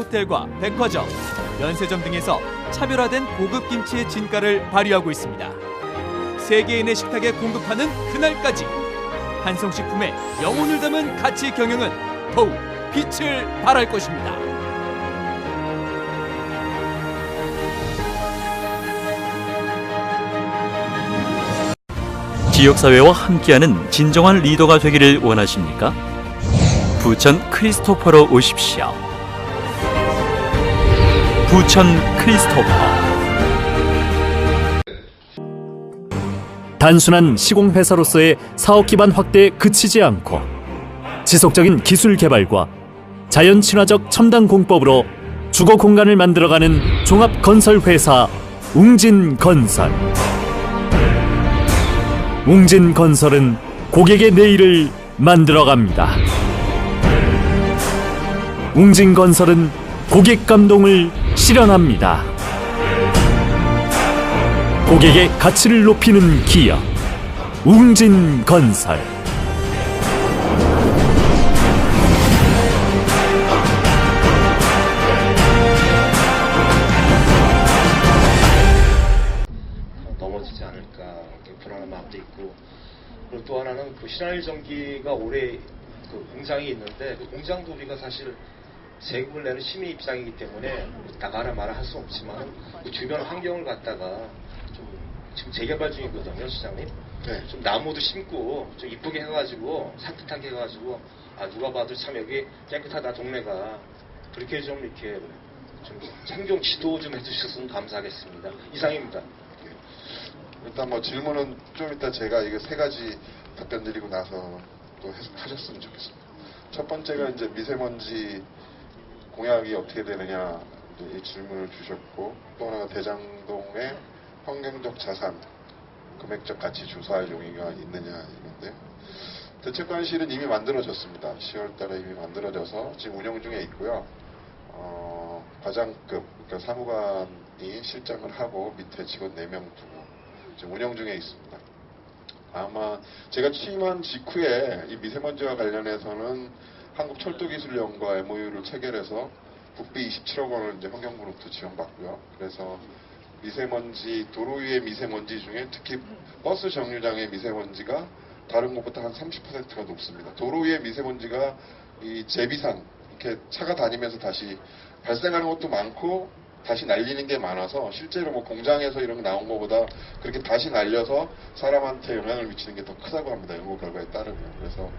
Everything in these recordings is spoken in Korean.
호텔과 백화점, 면세점 등에서 차별화된 고급 김치의 진가를 발휘하고 있습니다. 세계인의 식탁에 공급하는 그날까지 한성식품의 영혼을 담은 가치 경영은 더욱 빛을 발할 것입니다. 지역사회와 함께하는 진정한 리더가 되기를 원하십니까? 부천 크리스토퍼로 오십시오. 부천 크리스토퍼. 단순한 시공회사로서의 사업 기반 확대에 그치지 않고 지속적인 기술 개발과 자연 친화적 첨단 공법으로 주거 공간을 만들어가는 종합 건설 회사 웅진건설. 웅진건설은 고객의 내일을 만들어갑니다. 웅진건설은 고객 감동을 실현합니다. 고객의 가치를 높이는 기업 웅진건설. 넘어지지 않을까 불안한 마음도 있고, 그리고 또 하나는 그 신한일 전기가 올해 그 공장이 있는데 그 공장도 우리가 사실 세금을 내는 시민 입장이기 때문에 나가라 마라 할 수 없지만 그 주변 환경을 갖다가 좀 지금 재개발 중이거든요, 시장님. 네. 좀 나무도 심고 좀 이쁘게 해가지고 산뜻하게 해가지고 누가 봐도 참 여기 깨끗하다 동네가, 그렇게 좀 이렇게 좀 행정 지도 좀 해주셨으면 감사하겠습니다. 이상입니다. 일단 뭐 질문은 좀 이따 제가 이거 세 가지 답변 드리고 나서 또 하셨으면 좋겠습니다. 첫 번째가 이제 미세먼지 공약이 어떻게 되느냐 이 질문을 주셨고, 또 하나가 대장동의 환경적 자산, 금액적 가치 조사할 용의가 있느냐 이건데, 대책관실은 이미 만들어졌습니다. 10월 달에 이미 만들어져서 지금 운영 중에 있고요. 과장급, 그러니까 사무관이 실장을 하고 밑에 직원 4명 두고 지금 운영 중에 있습니다. 아마 제가 취임한 직후에 이 미세먼지와 관련해서는 한국철도기술연구와 MOU를 체결해서 국비 27억 원을 이제 환경부로부터 지원받고요. 그래서 미세먼지, 도로 위의 미세먼지 중에 특히 버스 정류장의 미세먼지가 다른 곳보다 한 30%가 높습니다. 도로 위의 미세먼지가 이 제비산, 이렇게 차가 다니면서 다시 발생하는 것도 많고 다시 날리는 게 많아서 실제로 뭐 공장에서 이런 게 나온 것보다 그렇게 다시 날려서 사람한테 영향을 미치는 게 더 크다고 합니다. 연구 결과에 따르면. 그래서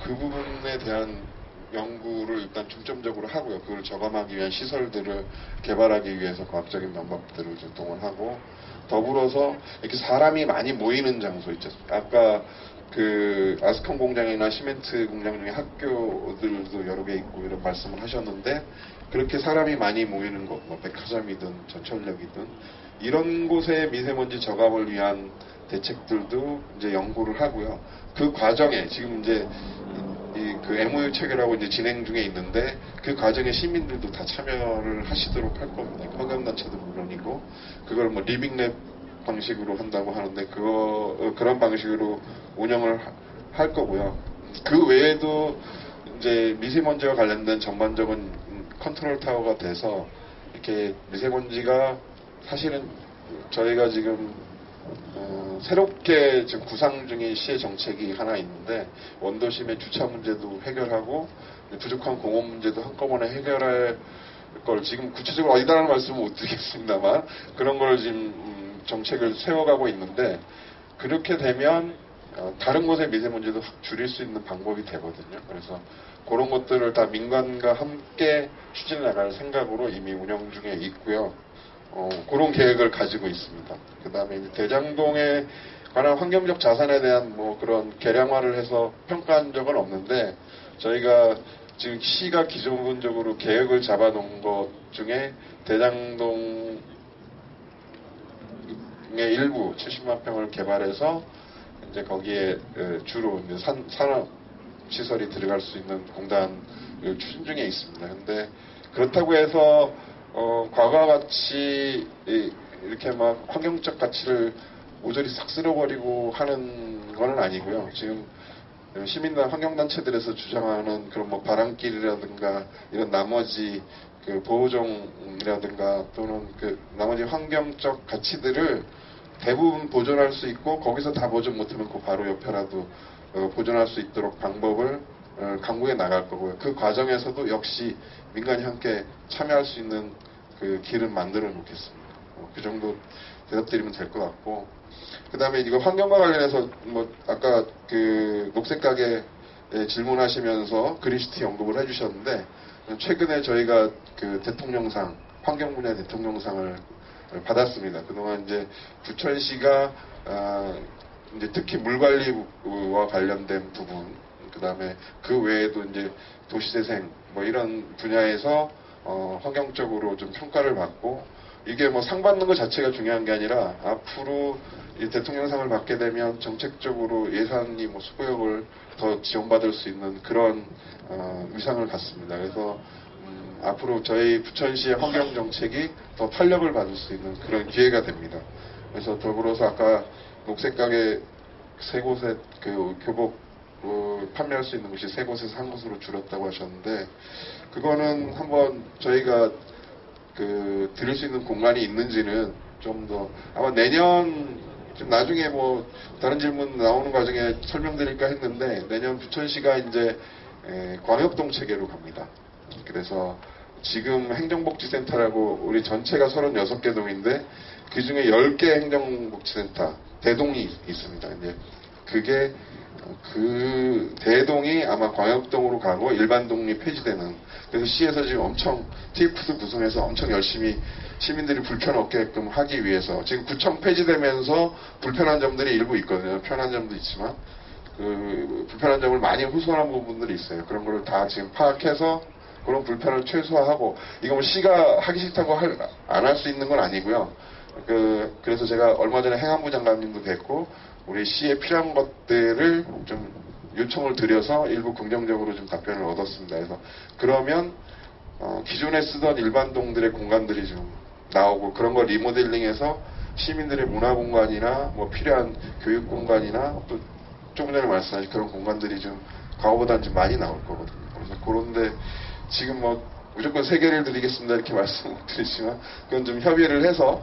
그 부분에 대한 연구를 일단 중점적으로 하고요. 그걸 저감하기 위한 시설들을 개발하기 위해서 과학적인 방법들을 좀 동원하고, 더불어서 이렇게 사람이 많이 모이는 장소 있죠. 아까 그 아스콘 공장이나 시멘트 공장 중에 학교들도 여러 개 있고 이런 말씀을 하셨는데, 그렇게 사람이 많이 모이는 곳, 뭐 백화점이든 전철역이든 이런 곳에 미세먼지 저감을 위한 대책들도 이제 연구를 하고요. 그 과정에 지금 이제 그 MOU 체결하고 이제 진행 중에 있는데, 그 과정에 시민들도 다 참여를 하시도록 할 겁니다. 환경단체도 물론이고, 그걸 뭐 리빙랩 방식으로 한다고 하는데 그런 방식으로 운영을 할 거고요. 그 외에도 이제 미세먼지와 관련된 전반적인 컨트롤 타워가 돼서 이렇게 미세먼지가 사실은 저희가 지금 새롭게 지금 구상 중인 시의 정책이 하나 있는데, 원도심의 주차 문제도 해결하고 부족한 공원 문제도 한꺼번에 해결할 걸 지금 구체적으로 어디다라는 말씀은 못 드리겠습니다만 그런 걸 지금 정책을 세워가고 있는데, 그렇게 되면 다른 곳의 미세먼지도 확 줄일 수 있는 방법이 되거든요. 그래서 그런 것들을 다 민간과 함께 추진해 나갈 생각으로 이미 운영 중에 있고요. 그런 계획을 가지고 있습니다. 그 다음에 대장동에 관한 환경적 자산에 대한 뭐 그런 계량화를 해서 평가한 적은 없는데, 저희가 지금 시가 기존적으로 계획을 잡아놓은 것 중에 대장동의 일부 70만 평을 개발해서 이제 거기에 주로 이제 산업 시설이 들어갈 수 있는 공단을 추진 중에 있습니다. 근데 그렇다고 해서 과거와 같이 이렇게 막 환경적 가치를 모조리 싹 쓸어버리고 하는 건 아니고요. 지금 시민단 환경단체들에서 주장하는 그런 뭐 바람길이라든가 이런 나머지 그 보호종이라든가 또는 그 나머지 환경적 가치들을 대부분 보존할 수 있고 거기서 다 보존 못하면 그 바로 옆에라도 보존할 수 있도록 방법을 강구해 나갈 거고요. 그 과정에서도 역시 민간이 함께 참여할 수 있는 그 길을 만들어 놓겠습니다. 그 정도 대답드리면 될 것 같고, 그 다음에 이거 환경과 관련해서 뭐 아까 그 녹색 가게 질문하시면서 그린시티 언급을 해주셨는데, 최근에 저희가 그 대통령상, 환경 분야 대통령상을 받았습니다. 그동안 이제 부천시가 이제 특히 물 관리와 관련된 부분, 그 다음에 그 외에도 이제 도시재생 뭐 이런 분야에서 환경적으로 좀 평가를 받고, 이게 뭐 상 받는 것 자체가 중요한 게 아니라 앞으로 이 대통령상을 받게 되면 정책적으로 예산이 뭐 수고역을 더 지원받을 수 있는 그런 위상을 갖습니다. 그래서 앞으로 저희 부천시의 환경 정책이 더 탄력을 받을 수 있는 그런 기회가 됩니다. 그래서 더불어서 아까 녹색 가게 세 곳에 그 교복 판매할 수 있는 곳이 세 곳에서 한 곳으로 줄었다고 하셨는데, 그거는 한번 저희가 그 드릴 수 있는 공간이 있는지는 좀 더 아마 내년 좀 나중에 뭐 다른 질문 나오는 과정에 설명드릴까 했는데, 내년 부천시가 이제 광역동 체계로 갑니다. 그래서 지금 행정복지센터라고 우리 전체가 36개 동인데 그 중에 10개 행정복지센터 대동이 있습니다. 이제 그게 그 대동이 아마 광역동으로 가고 일반동이 폐지되는, 그래서 시에서 지금 엄청 TF도 구성해서 엄청 열심히 시민들이 불편 없게끔 하기 위해서 지금 구청 폐지되면서 불편한 점들이 일부 있거든요. 편한 점도 있지만 그 불편한 점을 많이 호소하는 부분들이 있어요. 그런 거를 다 지금 파악해서 그런 불편을 최소화하고, 이거 뭐 시가 하기 싫다고 안 할 수 있는 건 아니고요. 그래서 제가 얼마 전에 행안부 장관님도 뵙고 우리 시에 필요한 것들을 좀 요청을 드려서 일부 긍정적으로 좀 답변을 얻었습니다. 그래서 그러면 기존에 쓰던 일반동들의 공간들이 좀 나오고, 그런 걸 리모델링해서 시민들의 문화 공간이나 뭐 필요한 교육 공간이나 또 조금 전에 말씀하신 그런 공간들이 좀 과거보다는 좀 많이 나올 거거든요. 그래서 그런데 지금 뭐 무조건 3개를 드리겠습니다 이렇게 말씀을 드리지만, 그건 좀 협의를 해서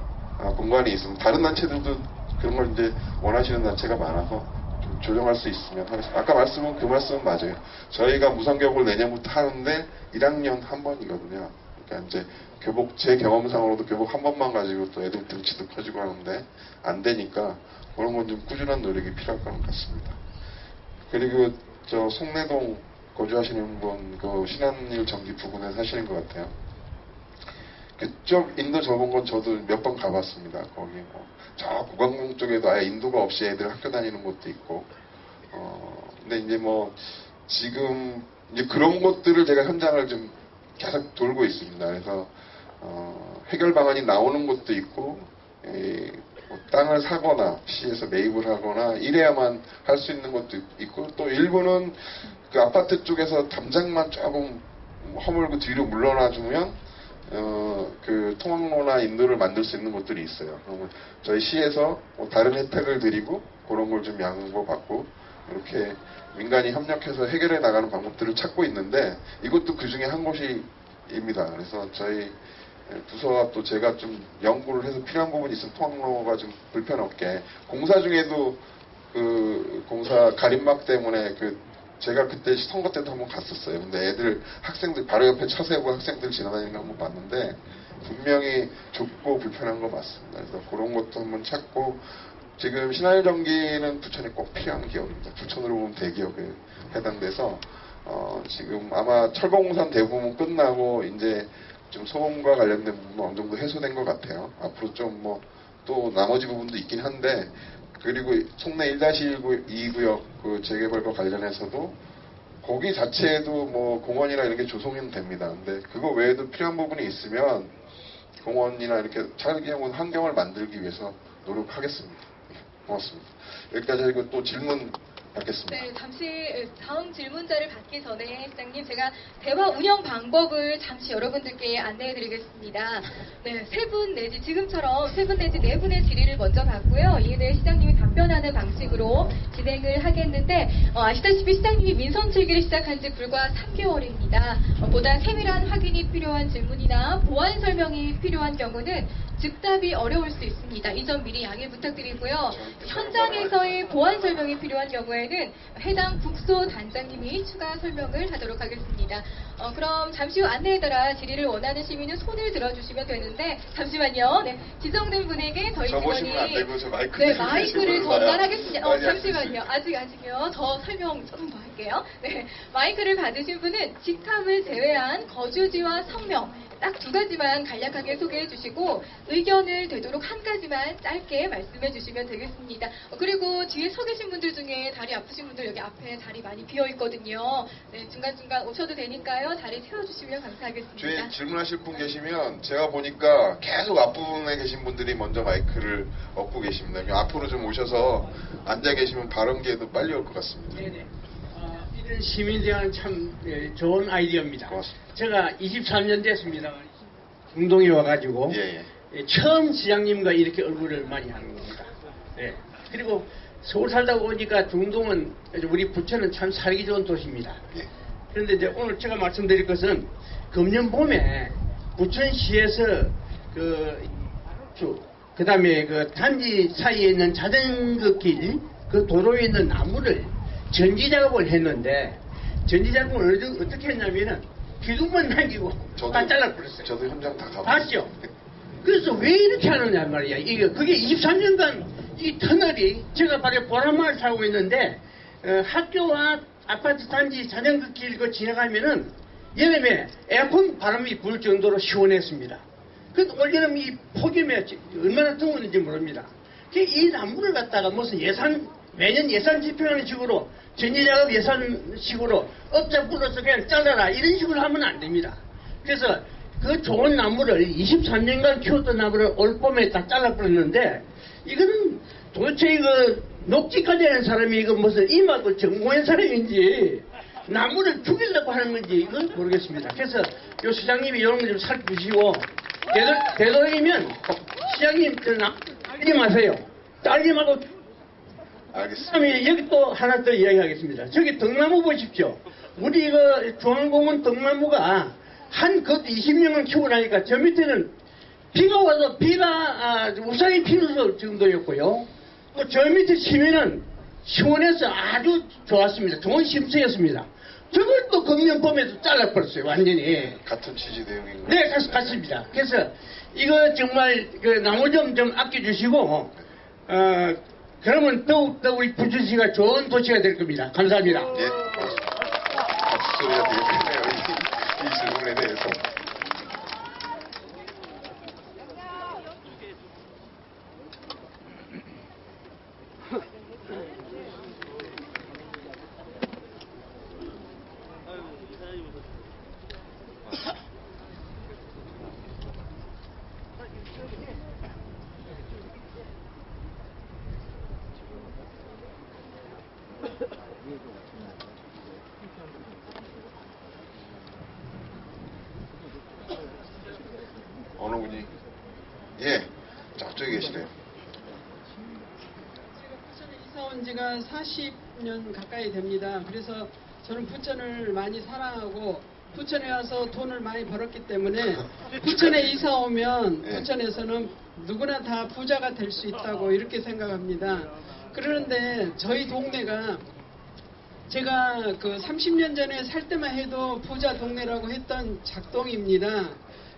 공간이 있으면 다른 단체들도 그런 걸 이제 원하시는 단체가 많아서 좀 조정할 수 있으면 하겠습니다. 아까 그 말씀은 맞아요. 저희가 무상교육을 내년부터 하는데 1학년 한 번이거든요. 그러니까 이제 교복, 제 경험상으로도 교복 한 번만 가지고 또 애들 등치도 커지고 하는데 안 되니까 그런 건 좀 꾸준한 노력이 필요할 것 같습니다. 그리고 저 송내동 거주하시는 분, 그 신한일 전기 부근에 사시는 것 같아요. 그쪽 인도 접은 건 저도 몇 번 가봤습니다. 거기 뭐 저 고강공 쪽에도 아예 인도가 없이 애들 학교 다니는 곳도 있고, 근데 이제 뭐 지금 이제 그런 것들을 제가 현장을 좀 계속 돌고 있습니다. 그래서 해결 방안이 나오는 것도 있고, 뭐 땅을 사거나 시에서 매입을 하거나 이래야만 할 수 있는 것도 있고, 또 일부는 그 아파트 쪽에서 담장만 조금 허물고 뒤로 물러나주면 그 통학로나 인도를 만들 수 있는 것들이 있어요. 그러면 저희 시에서 뭐 다른 혜택을 드리고 그런 걸 좀 양보받고 이렇게 민간이 협력해서 해결해 나가는 방법들을 찾고 있는데, 이것도 그 중에 한 곳입니다. 그래서 저희 부서와 또 제가 좀 연구를 해서 필요한 부분이 있으면 통학로가 좀 불편 없게, 공사 중에도 그 공사 가림막 때문에 제가 그때 선거 때도 한번 갔었어요. 근데 애들 학생들 바로 옆에 차 세우고 학생들 지나다니는 거 한번 봤는데 분명히 좁고 불편한 거 맞습니다. 그래서 그런 것도 한번 찾고, 지금 신한일전기는 부천에 꼭 필요한 기업입니다. 부천으로 보면 대기업에 해당돼서 지금 아마 철거공사는 대부분 끝나고 이제 좀 소음과 관련된 부분은 어느 정도 해소된 것 같아요. 앞으로 좀 뭐 또 나머지 부분도 있긴 한데, 그리고 송내 1-1구 2구역 그 재개발과 관련해서도 거기 자체에도 뭐 공원이나 이런 게 조성이 됩니다. 근데 그거 외에도 필요한 부분이 있으면 공원이나 이렇게 차기형 환경을 만들기 위해서 노력하겠습니다. 고맙습니다. 여기까지 하고 또 질문 받겠습니다. 네, 잠시 다음 질문자를 받기 전에 시장님 제가 대화 운영 방법을 잠시 여러분들께 안내해 드리겠습니다. 네, 세 분 내지 지금처럼 세 분 내지 네 분의 질의를 먼저 받고요. 이에 대해 시장님이 답변하는 방식으로 진행을 하겠는데 아시다시피 시장님이 민선칠기를 시작한 지 불과 3개월입니다. 보다 세밀한 확인이 필요한 질문이나 보완 설명이 필요한 경우는 즉답이 어려울 수 있습니다. 이 점 미리 양해 부탁드리고요. 현장에서의 보완 설명이 필요한 경우에는 해당 국소 단장님이 추가 설명을 하도록 하겠습니다. 그럼 잠시 후 안내에 따라 질의를 원하는 시민은 손을 들어주시면 되는데 잠시만요. 네, 지정된 분에게 저희 저 직원이 보시면 안 되고 저 마이크 네, 들고 마이크를 계시는 거예요. 전달하겠습니다. 아니, 잠시만요. 아직요. 저 설명 조금 더 할게요. 네, 마이크를 받으신 분은 직함을 제외한 거주지와 성명 딱 두 가지만 간략하게 소개해 주시고 의견을 되도록 한 가지만 짧게 말씀해 주시면 되겠습니다. 그리고 뒤에 서 계신 분들 중에 다리 아프신 분들 여기 앞에 자리 많이 비어 있거든요. 네, 중간중간 오셔도 되니까요. 자리 채워주시면 감사하겠습니다. 주인 질문하실 분 계시면 제가 보니까 계속 앞부분에 계신 분들이 먼저 마이크를 얻고 계십니다. 앞으로 좀 오셔서 앉아 계시면 발언 기회도 빨리 올 것 같습니다. 네네. 이런 시민대화는 참 좋은 아이디어입니다. 고맙습니다. 제가 23년 됐습니다. 중동에 와가지고 처음 시장님과 이렇게 얼굴을 많이 하는 겁니다. 네. 그리고 서울 살다 보니까 중동은 우리 부천은 참 살기 좋은 도시입니다. 예. 그런데 이제 오늘 제가 말씀드릴 것은 금년 봄에 부천시에서 그 다음에 그 단지 사이에 있는 자전거 길, 그 도로에 있는 나무를 전지 작업을 했는데 전지 작업을 어떻게 했냐면은 기둥만 남기고 다 잘라버렸어요. 저도 현장 다 가봤어요. 봤죠? 그래서 왜 이렇게 하느냐 말이야. 그게 23년간 이 터널이 제가 바로 보라마을 살고 있는데 학교와 아파트 단지 자전거 길 그 지나가면은 여름에 에어컨 바람이 불 정도로 시원했습니다. 그 올여름 이 폭염에 얼마나 더웠는지 모릅니다. 이 나무를 갖다가 무슨 매년 예산 집행하는 식으로 전지작업 예산식으로 업자 불러서 그냥 잘라라 이런 식으로 하면 안 됩니다. 그래서 그 좋은 나무를 23년간 키웠던 나무를 올봄에 다 잘라버렸는데 이거는 도대체 이거 녹지까지 하는 사람이 이거 무슨 임학을 전공한 사람인지 나무를 죽이려고 하는 건지 이건 모르겠습니다. 그래서 요 시장님이 이런 거 좀 살피시고 되도록이면 시장님 딸리 마세요. 딸리 말고 알겠습니다. 여기 또 하나 더 이야기하겠습니다. 저기 등나무 보십시오. 우리 이거 중앙공원 등나무가 한 20년을 키우고 나니까 저 밑에는 비가 와서 우산이 피는 정도였고요. 또 저 밑에 치면은 시원해서 아주 좋았습니다. 좋은 심수였습니다. 저걸 또 금년 봄에도 잘라버렸어요. 완전히. 같은 취지 내용인 네, 같습니다. 그래서 이거 정말 그 나무 좀 아껴주시고 그러면 더욱더 우리 부천시가 좋은 도시가 될 겁니다. 감사합니다. 예, 박수 소리가 되게 크네요. 이 질문에 대해서. 어느 분이? 예, 저쪽에 계시네요. 부천에 이사 온 지가 40년 가까이 됩니다. 그래서 저는 부천을 많이 사랑하고 부천에 와서 돈을 많이 벌었기 때문에 부천에 이사 오면 부천에서는 누구나 다 부자가 될 수 있다고 이렇게 생각합니다. 그러는데 저희 동네가 제가 그 30년 전에 살 때만 해도 부자 동네라고 했던 작동입니다.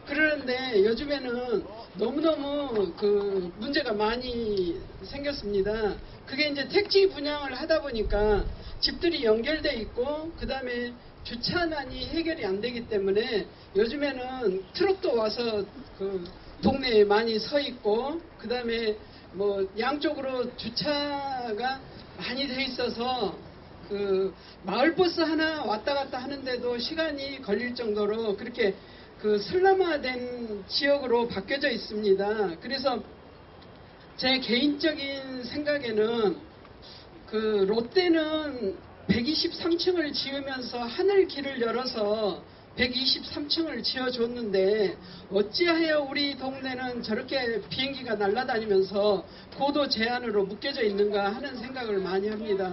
그러는데 요즘에는 너무너무 그 문제가 많이 생겼습니다. 그게 이제 택지 분양을 하다 보니까 집들이 연결돼 있고 그 다음에 주차난이 해결이 안 되기 때문에 요즘에는 트럭도 와서 그 동네에 많이 서 있고 그 다음에 뭐 양쪽으로 주차가 많이 돼 있어서 그 마을버스 하나 왔다 갔다 하는데도 시간이 걸릴 정도로 그렇게 그 슬럼화된 지역으로 바뀌어져 있습니다. 그래서 제 개인적인 생각에는 그 롯데는 123층을 지으면서 하늘 길을 열어서 123층을 지어줬는데 어찌하여 우리 동네는 저렇게 비행기가 날아다니면서 고도 제한으로 묶여져 있는가 하는 생각을 많이 합니다.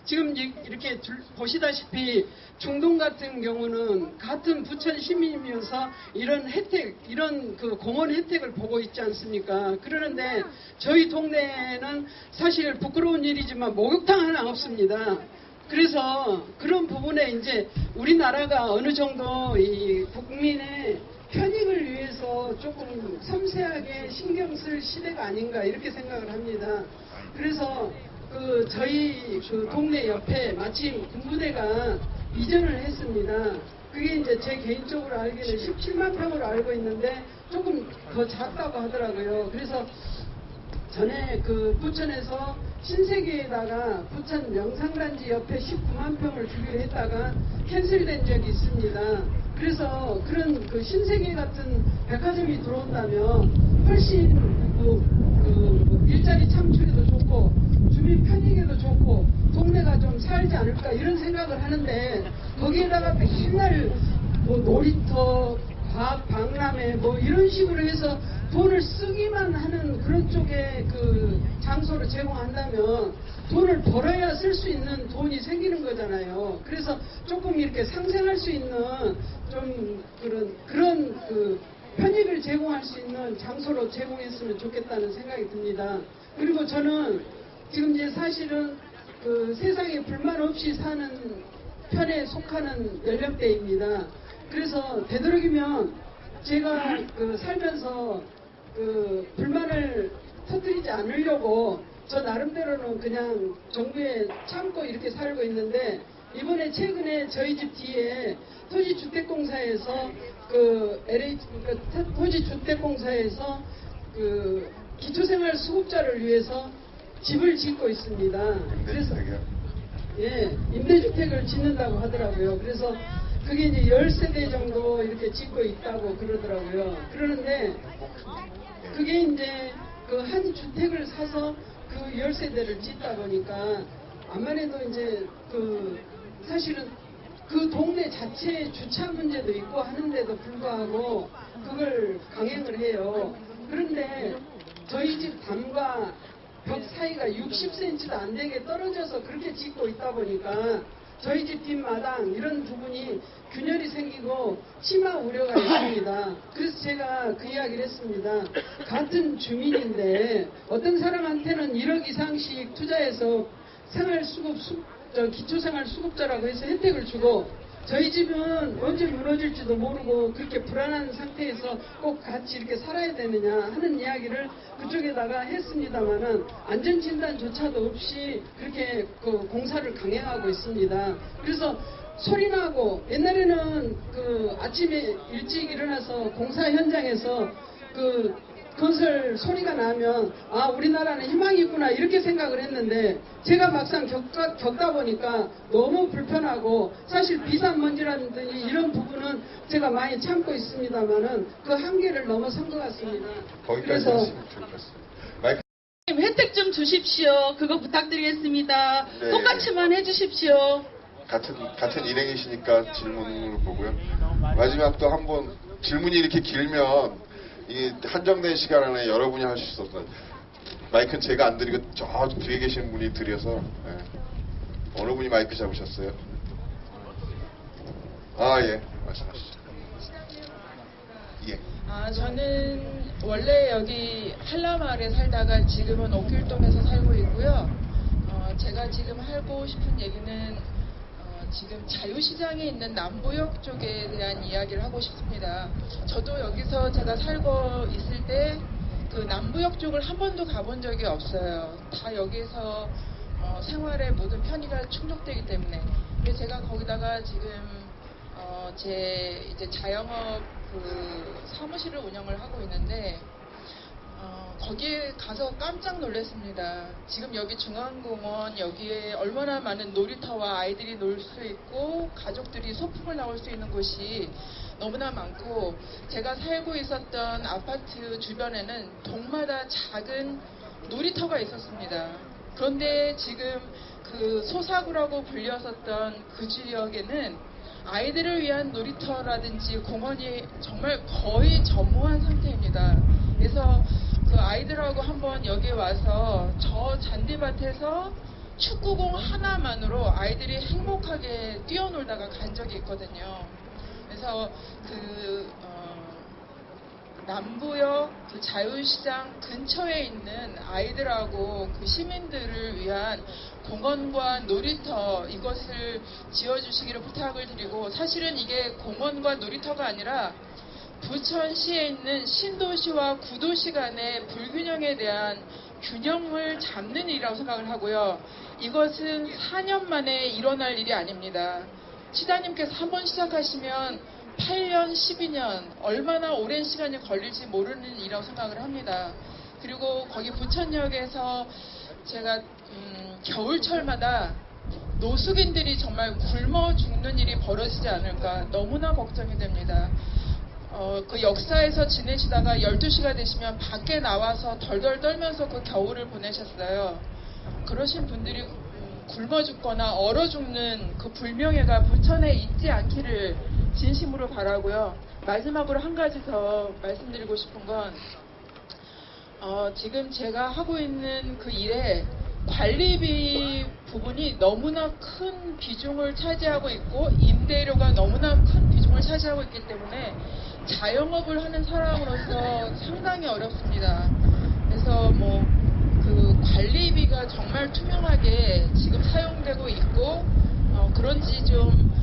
지금 이렇게 보시다시피 중동 같은 경우는 같은 부천 시민이면서 이런 혜택, 이런 그 공원 혜택을 보고 있지 않습니까? 그러는데 저희 동네에는 사실 부끄러운 일이지만 목욕탕 하나 없습니다. 그래서 그런 부분에 이제 우리나라가 어느 정도 이 국민의 편익을 위해서 조금 섬세하게 신경 쓸 시대가 아닌가 이렇게 생각을 합니다. 그래서 그 저희 그 동네 옆에 마침 군부대가 이전을 했습니다. 그게 이제 제 개인적으로 알기는 17만 평으로 알고 있는데 조금 더 작다고 하더라고요. 그래서 전에 그 부천에서 신세계에다가 부천 명상단지 옆에 19만 평을 주기로 했다가 캔슬된 적이 있습니다. 그래서 그런 그 신세계 같은 백화점이 들어온다면 훨씬 일자리 창출에도 좋고 주민 편익에도 좋고 동네가 좀 살지 않을까 이런 생각을 하는데 거기에다가 맨날 뭐 놀이터, 과학 박람회 뭐 이런 식으로 해서 돈을 쓰기만 하는 그런 쪽의 그 장소를 제공한다면 돈을 벌어야 쓸 수 있는 돈이 생기는 거잖아요. 그래서 조금 이렇게 상생할 수 있는 좀 그런 그 편익을 제공할 수 있는 장소로 제공했으면 좋겠다는 생각이 듭니다. 그리고 저는 지금 이제 사실은 그 세상에 불만 없이 사는 편에 속하는 연령대입니다. 그래서 되도록이면 제가 그 살면서 그 불만을 터뜨리지 않으려고 저 나름대로는 그냥 정부에 참고 이렇게 살고 있는데 이번에 최근에 저희 집 뒤에 토지주택공사에서 그 토지주택공사에서 그 기초생활수급자를 위해서 집을 짓고 있습니다. 그래서 예, 임대주택을 짓는다고 하더라고요. 그래서 그게 이제 10세대 정도 이렇게 짓고 있다고 그러더라고요. 그러는데 그게 이제 그 한 주택을 사서 그 10세대를 짓다 보니까 암만 해도 이제 그 사실은 그 동네 자체의 주차 문제도 있고 하는데도 불구하고 그걸 강행을 해요. 그런데 저희 집 담과 벽 사이가 60cm도 안 되게 떨어져서 그렇게 짓고 있다 보니까 저희 집 뒷마당 이런 부분이 균열이 생기고 치마 우려가 있습니다. 그래서 제가 그 이야기를 했습니다. 같은 주민인데 어떤 사람한테는 1억 이상씩 투자해서 기초생활수급자라고 해서 혜택을 주고 저희 집은 언제 무너질지도 모르고 그렇게 불안한 상태에서 꼭 같이 이렇게 살아야 되느냐 하는 이야기를 그쪽에다가 했습니다만은 안전진단조차도 없이 그렇게 그 공사를 강행하고 있습니다. 그래서 소리나고 옛날에는 그 아침에 일찍 일어나서 공사 현장에서 그 건설 소리가 나면 아 우리나라는 희망이 있구나 이렇게 생각을 했는데 제가 막상 겪다 보니까 너무 불편하고 사실 비산먼지라든지 이런 부분은 제가 많이 참고 있습니다만은 그 한계를 넘어선 것 같습니다. 거기까지 하시면 좋겠습니다. 혜택 좀 주십시오. 그거 부탁드리겠습니다. 네. 똑같이만 해주십시오. 같은 일행이시니까 질문을 보고요. 마지막 또 한번 질문이 이렇게 길면 이 한정된 시간 안에 여러분이 할 수 있어서 마이크는 제가 안 드리고 저 뒤에 계신 분이 드려서 어느 분이 마이크 잡으셨어요? 아 예 말씀하시죠. 예. 저는 원래 여기 한라마을에 살다가 지금은 옥길동에서 살고 있고요. 제가 지금 하고 싶은 얘기는 지금 자유시장에 있는 남부역 쪽에 대한 이야기를 하고 싶습니다. 저도 여기서 제가 살고 있을 때 그 남부역 쪽을 한 번도 가본 적이 없어요. 다 여기서 생활의 모든 편의가 충족되기 때문에. 그래서 제가 거기다가 지금 제 이제 자영업 그 사무실을 운영을 하고 있는데 거기에 가서 깜짝 놀랐습니다. 지금 여기 중앙공원 여기에 얼마나 많은 놀이터와 아이들이 놀 수 있고 가족들이 소풍을 나올 수 있는 곳이 너무나 많고 제가 살고 있었던 아파트 주변에는 동마다 작은 놀이터가 있었습니다. 그런데 지금 그 소사구라고 불렸었던 그 지역에는 아이들을 위한 놀이터라든지 공원이 정말 거의 전무한 상태입니다. 그래서 그 아이들하고 한번 여기에 와서 저 잔디밭에서 축구공 하나만으로 아이들이 행복하게 뛰어놀다가 간 적이 있거든요. 그래서 남부역 그 자유시장 근처에 있는 아이들하고 그 시민들을 위한 공원과 놀이터 이것을 지어주시기를 부탁을 드리고, 사실은 이게 공원과 놀이터가 아니라 부천시에 있는 신도시와 구도시 간의 불균형에 대한 균형을 잡는 일이라고 생각을 하고요. 이것은 4년 만에 일어날 일이 아닙니다. 시장님께서 한번 시작하시면 8년, 12년 얼마나 오랜 시간이 걸릴지 모르는 일이라고 생각을 합니다. 그리고 거기 부천역에서 제가 겨울철마다 노숙인들이 정말 굶어 죽는 일이 벌어지지 않을까 너무나 걱정이 됩니다. 그 역사에서 지내시다가 12시가 되시면 밖에 나와서 덜덜 떨면서 그 겨울을 보내셨어요. 그러신 분들이 굶어 죽거나 얼어 죽는 그 불명예가 부천에 있지 않기를 진심으로 바라고요. 마지막으로 한 가지 더 말씀드리고 싶은 건 지금 제가 하고 있는 그 일에 관리비 부분이 너무나 큰 비중을 차지하고 있고 임대료가 너무나 큰 비중을 차지하고 있기 때문에 자영업을 하는 사람으로서 상당히 어렵습니다. 그래서 그 관리비가 정말 투명하게 지금 사용되고 있고 그런지 좀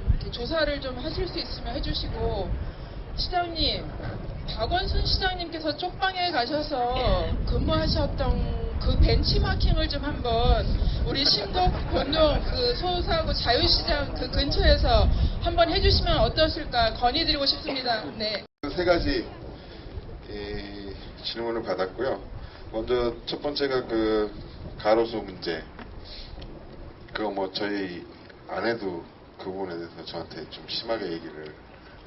이렇게 조사를 좀 하실 수 있으면 해주시고, 시장님, 박원순 시장님께서 쪽방에 가셔서 근무하셨던 그 벤치마킹을 좀 한번 우리 신곡 본동 그 소사구 자유시장 그 근처에서 한번 해주시면 어떠실까 건의드리고 싶습니다. 네. 세 가지 질문을 받았고요. 먼저 첫 번째가 그 가로수 문제. 그거 저희 아내도 그 부분에 대해서 저한테 좀 심하게 얘기를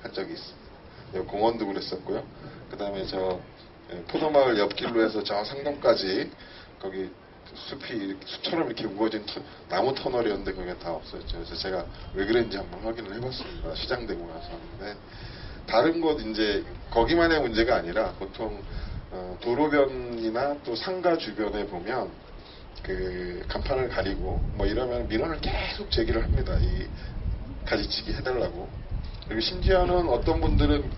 한 적이 있습니다. 공원도 그랬었고요. 그 다음에 저 포도마을 옆길로 해서 저 상동까지 거기 숲이 숲처럼 이렇게 우거진 나무 터널이었는데 그게 다 없어졌죠. 그래서 제가 왜 그랬는지 한번 확인을 해봤습니다. 시장 되고 나서. 근데 다른 곳 이제 거기만의 문제가 아니라 보통 도로변이나 또 상가 주변에 보면 그 간판을 가리고 이러면 민원을 계속 제기를 합니다. 이 가지치기 해달라고. 그리고 심지어는 어떤 분들은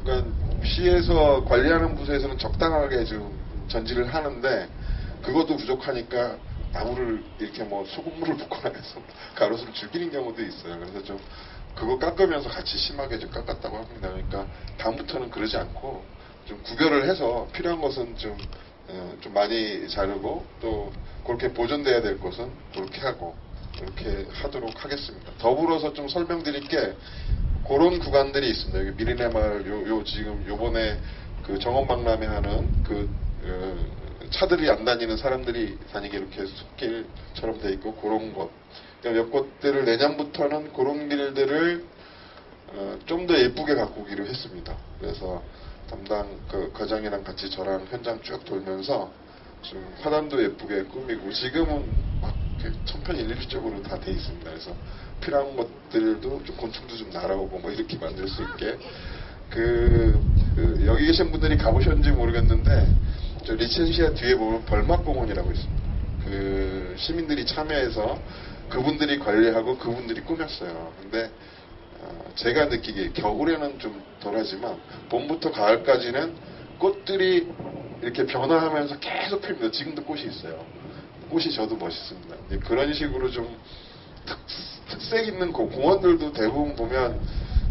그러니까 시에서 관리하는 부서에서는 적당하게 좀 전지를 하는데 그것도 부족하니까 나무를 이렇게 소금물을 붓거나 해서 가로수를 죽이는 경우도 있어요. 그래서 좀 그거 깎으면서 같이 심하게 좀 깎았다고 합니다. 그러니까 다음부터는 그러지 않고 좀 구별을 해서 필요한 것은 좀 많이 자르고 또 그렇게 보존돼야 될 것은 그렇게 하고 이렇게 하도록 하겠습니다. 더불어서 좀 설명드릴 게 그런 구간들이 있습니다. 여기 미리네 마을 지금 요번에 그 정원박람회 하는 그 차들이 안 다니는 사람들이 다니게 이렇게 숲길처럼 돼 있고 그런 곳. 그러니까 몇 곳들을 내년부터는 그런 길들을 좀 더 예쁘게 가꾸기로 했습니다. 그래서 담당 그 과장이랑 같이 저랑 현장 쭉 돌면서 좀 화단도 예쁘게 꾸미고 지금은 막 천편일률적으로 다 돼 있습니다. 그래서 필요한 것들도 좀 곤충도 좀 날아오고 이렇게 만들 수 있게 여기 계신 분들이 가보셨는지 모르겠는데 저 리첸시아 뒤에 보면 벌막공원이라고 있습니다. 그 시민들이 참여해서 그분들이 관리하고 그분들이 꾸몄어요. 근데 제가 느끼기에 겨울에는 좀 덜하지만 봄부터 가을까지는 꽃들이 이렇게 변화하면서 계속 핍니다. 지금도 꽃이 있어요. 꽃이 저도 멋있습니다. 그런 식으로 좀 특색 있는 공원들도 대부분 보면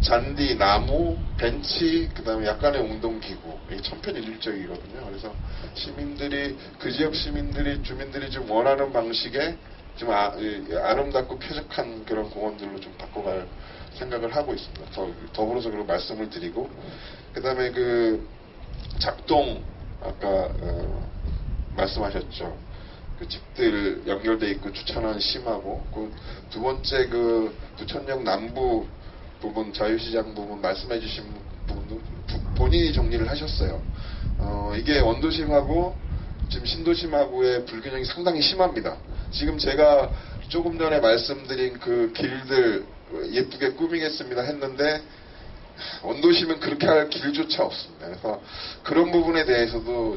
잔디, 나무, 벤치, 그 다음에 약간의 운동기구, 이게 천편일률적이거든요. 그래서 시민들이, 그 지역 시민들이, 주민들이 좀 원하는 방식의 좀 아름답고 쾌적한 그런 공원들로 좀 바꿔갈 생각을 하고 있습니다. 더불어서 그런 말씀을 드리고, 그 다음에 그 작동, 아까 말씀하셨죠. 그 집들 연결돼 있고 주차는 심하고, 그 두 번째 그 부천역 남부 부분, 자유시장 부분 말씀해주신 부분도 본인이 정리를 하셨어요. 이게 원도심하고 지금 신도심하고의 불균형이 상당히 심합니다. 지금 제가 조금 전에 말씀드린 그 길들 예쁘게 꾸미겠습니다 했는데 원도심은 그렇게 할 길조차 없습니다. 그래서 그런 부분에 대해서도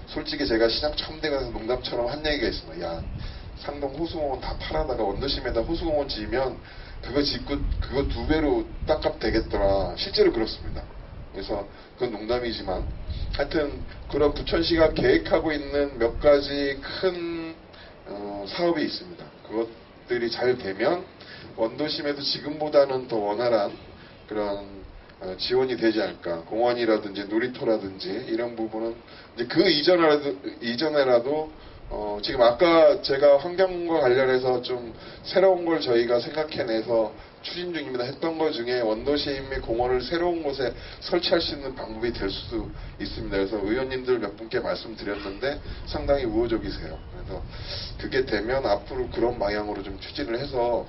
솔직히 제가 시장 처음 되면서 농담처럼 한 얘기가 있습니다. 야, 상동 호수공원 다 팔아다가 원도심에다 호수공원 지으면 그거 짓고 그거 2배로 땅값 되겠더라. 실제로 그렇습니다. 그래서 그건 농담이지만 하여튼 그런 부천시가 계획하고 있는 몇 가지 큰 사업이 있습니다. 그것들이 잘 되면 원도심에도 지금보다는 더 원활한 그런 지원이 되지 않을까. 공원이라든지 놀이터라든지 이런 부분은 이제 그 이전에라도 지금 아까 제가 환경과 관련해서 좀 새로운 걸 저희가 생각해내서 추진 중입니다 했던 것 중에 원도심의 공원을 새로운 곳에 설치할 수 있는 방법이 될 수도 있습니다. 그래서 의원님들 몇 분께 말씀드렸는데 상당히 우호적이세요. 그래서 그게 되면 앞으로 그런 방향으로 좀 추진을 해서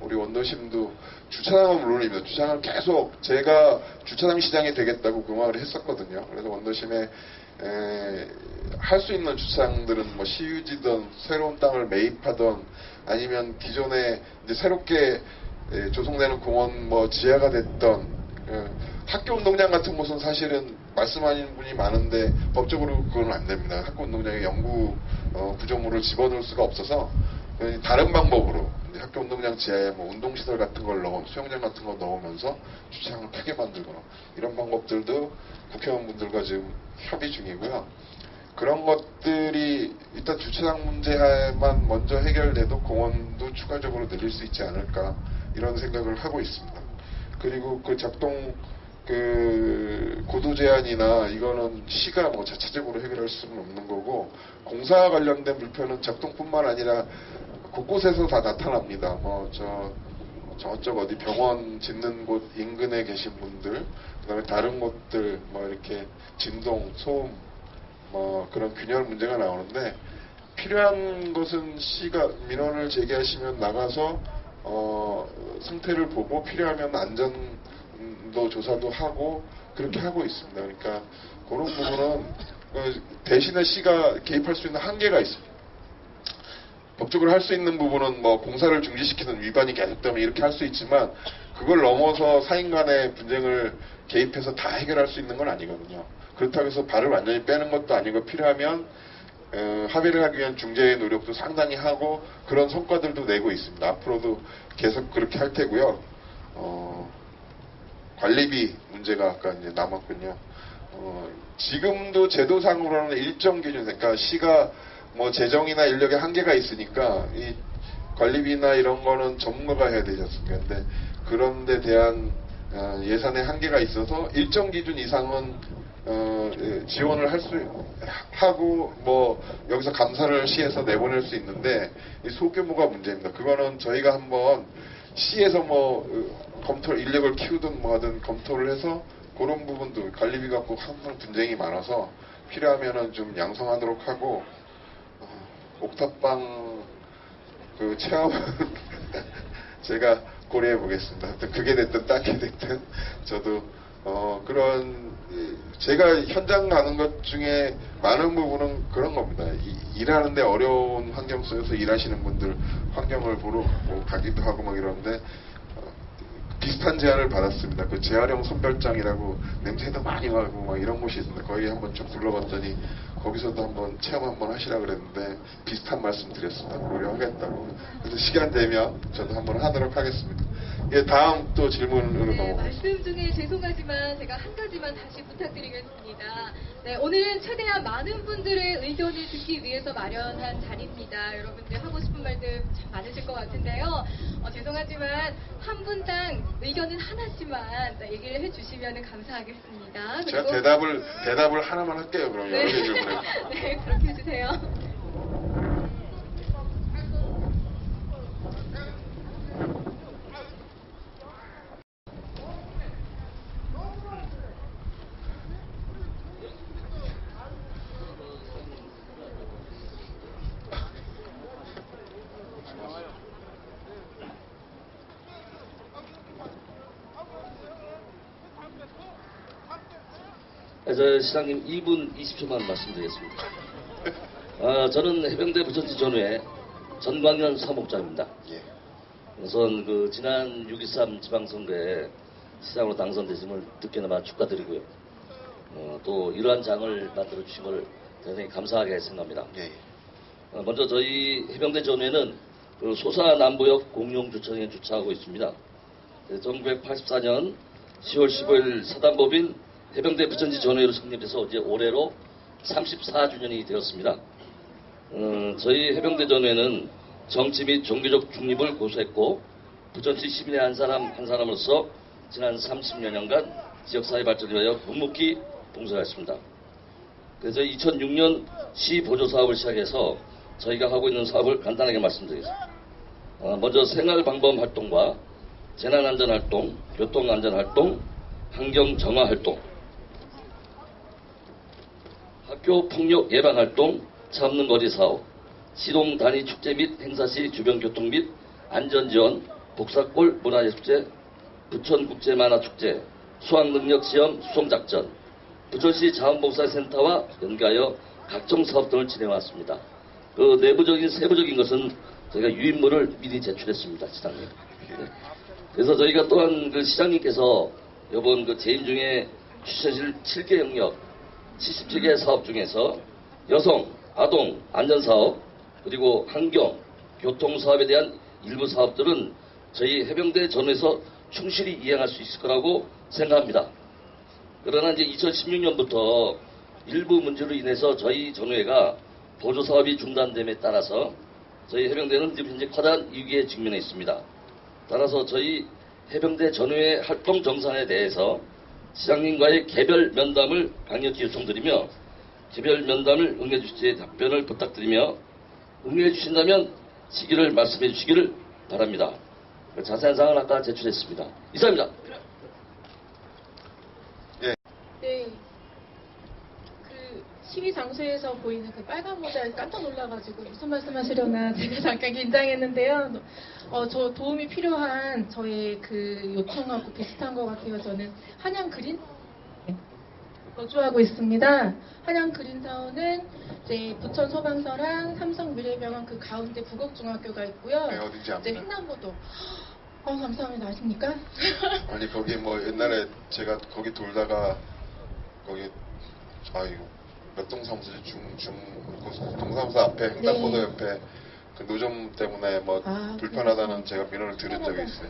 우리 원도심도 주차장은 물론입니다. 주차장을 계속 제가 주차장 시장이 되겠다고 그 말을 했었거든요. 그래서 원도심에 할 수 있는 주차장들은 뭐 시유지든 새로운 땅을 매입하든 아니면 기존에 이제 새롭게 조성되는 공원 뭐 지하가 됐던 학교 운동장 같은 곳은 사실은 말씀하시는 분이 많은데 법적으로 그건 안 됩니다. 학교 운동장에 영구 구조물을 집어넣을 수가 없어서 다른 방법으로 학교 운동장 지하에 뭐 운동시설 같은 걸 수영장 같은 걸 넣으면서 주차장을 크게 만들거나 이런 방법들도 국회의원분들과 지금 협의 중이고요. 그런 것들이 일단 주차장 문제만 먼저 해결돼도 공원도 추가적으로 늘릴 수 있지 않을까 이런 생각을 하고 있습니다. 그리고 그 작동 고도 제한이나 이거는 시가 뭐 자체적으로 해결할 수는 없는 거고 공사와 관련된 불편은 작동뿐만 아니라 곳곳에서 다 나타납니다. 뭐 저쪽 어디 병원 짓는 곳 인근에 계신 분들, 그다음에 다른 곳들 뭐 이렇게 진동, 소음 뭐 그런 균열 문제가 나오는데 필요한 것은 시가 민원을 제기하시면 나가서 상태를 보고 필요하면 안전도 조사도 하고 그렇게 하고 있습니다. 그러니까 그런 부분은 대신에 시가 개입할 수 있는 한계가 있습니다. 법적으로 할 수 있는 부분은 뭐 공사를 중지시키는 위반이 계속되면 이렇게 할 수 있지만 그걸 넘어서 사인 간의 분쟁을 개입해서 다 해결할 수 있는 건 아니거든요. 그렇다고 해서 발을 완전히 빼는 것도 아니고 필요하면 합의를 하기 위한 중재의 노력도 상당히 하고 그런 성과들도 내고 있습니다. 앞으로도 계속 그렇게 할 테고요. 관리비 문제가 아까 이제 남았군요. 지금도 제도상으로는 일정 기준, 그러니까 시가 뭐 재정이나 인력에 한계가 있으니까 이 관리비나 이런 거는 전문가가 해야 되지 않습니까? 근데 그런 데 대한 예산의 한계가 있어서 일정 기준 이상은 지원을 하고 뭐 여기서 감사를 시에서 내보낼 수 있는데 이 소규모가 문제입니다. 그거는 저희가 한번 시에서 뭐 인력을 키우든 뭐 하든 검토를 해서 그런 부분도 관리비 갖고 항상 분쟁이 많아서 필요하면은 좀 양성하도록 하고 옥탑방 체험은 제가 고려해 보겠습니다. 하여튼 그게 됐든 딴게 됐든 저도 그런 제가 현장 가는 것 중에 많은 부분은 그런 겁니다. 일하는데 어려운 환경 속에서 일하시는 분들 환경을 보러 가기도 하고 막 이러는데 비슷한 제안을 받았습니다. 그 재활용 선별장이라고 냄새도 많이 나고 막 이런 곳이 있는데 거기 한번 쭉 둘러봤더니 거기서도 한번 체험 한번 하시라 그랬는데 비슷한 말씀 드렸습니다. 고려하겠다고. 그래서 시간 되면 저도 한번 하도록 하겠습니다. 예, 다음 또 질문으로 넘어가겠습니다. 말씀 중에 죄송하지만 제가 한 가지만 다시 부탁드리겠습니다. 네, 오늘은 최대한 많은 분들의 의견을 듣기 위해서 마련한 자리입니다. 여러분들 하고 싶은 말들 참 많으실 것 같은데요. 죄송하지만 한 분당 의견은 하나씩만 얘기를 해주시면 감사하겠습니다. 제가 대답을 하나만 할게요. 그럼 네. 여러 개 질문에. 네, 그렇게 해주세요. 저 시장님 2분 20초만 말씀드리겠습니다. 저는 해병대 부천시 전후의 전광현 사목장입니다. 예. 우선 그 지난 6.23 지방선거에 시장으로 당선되심을 늦게나마 축하드리고요. 또 이러한 장을 만들어 주신 걸 대단히 감사하게 생각합니다. 예. 먼저 저희 해병대 전후에는 그 소사남부역 공용주차장에 주차하고 있습니다. 1984년 10월 15일 사단법인 해병대 부천시 전후회로成立해서 이제 올해로 34주년이 되었습니다. 저희 해병대 전후회는 정치 및 종교적 중립을 고수했고 부천시 시민의 한 사람으로서 지난 30여 년간 지역사회 발전을 위하여 묵묵히 봉사했습니다. 그래서 2006년 시 보조사업을 시작해서 저희가 하고 있는 사업을 간단하게 말씀드리겠습니다. 먼저 생활방범 활동과 재난안전활동, 교통안전활동, 환경정화활동, 학교폭력 예방활동, 차 없는 거리 사업, 시동 단위 축제 및 행사 시 주변 교통 및 안전지원, 복사골 문화예술제, 부천국제만화축제, 수학능력시험 수송작전, 부천시 자원봉사센터와 연계하여 각종 사업 등을 진행해왔습니다. 그 내부적인 세부적인 것은 저희가 유인물을 미리 제출했습니다, 시장님. 네. 그래서 저희가 또한 그 시장님께서 이번 그 재임 중에 추천실 7개 영역 77개 사업 중에서 여성, 아동, 안전사업, 그리고 환경, 교통사업에 대한 일부 사업들은 저희 해병대 전후에서 충실히 이행할 수 있을 거라고 생각합니다. 그러나 이제 2016년부터 일부 문제로 인해서 저희 전후회가 보조사업이 중단됨에 따라서 저희 해병대는 지금 현재 커다란 위기에 직면해 있습니다. 따라서 저희 해병대 전후회 활동 정산에 대해서 시장님과의 개별 면담을 강력히 요청드리며 개별 면담을 응해 주시기에 답변을 부탁드리며 응해 주신다면 시기를 말씀해 주시기를 바랍니다. 자세한 사항은 아까 제출했습니다. 이상입니다. 네. 그 시위 장소에서 보이는 그 빨간 모자에 깜짝 놀라가지고 무슨 말씀하시려나 제가 잠깐 긴장했는데요. 저 도움이 필요한 저의 그 요청하고 비슷한 것 같아요. 저는 한양 그린 거주하고 있습니다. 한양 그린타운은 이제 부천 소방서랑 삼성 미래병원 그 가운데 부곡중학교가 있고요. 네, 어딘지 압니다. 이제 횡단보도. 감사합니다. 아십니까? 아니 거기 뭐 옛날에 제가 거기 돌다가 거기 몇 동 사무소지 동사무소 앞에 횡단보도 네. 옆에 그 노점 때문에 뭐 불편하다는 제가 민원을 드린 적이 있어요.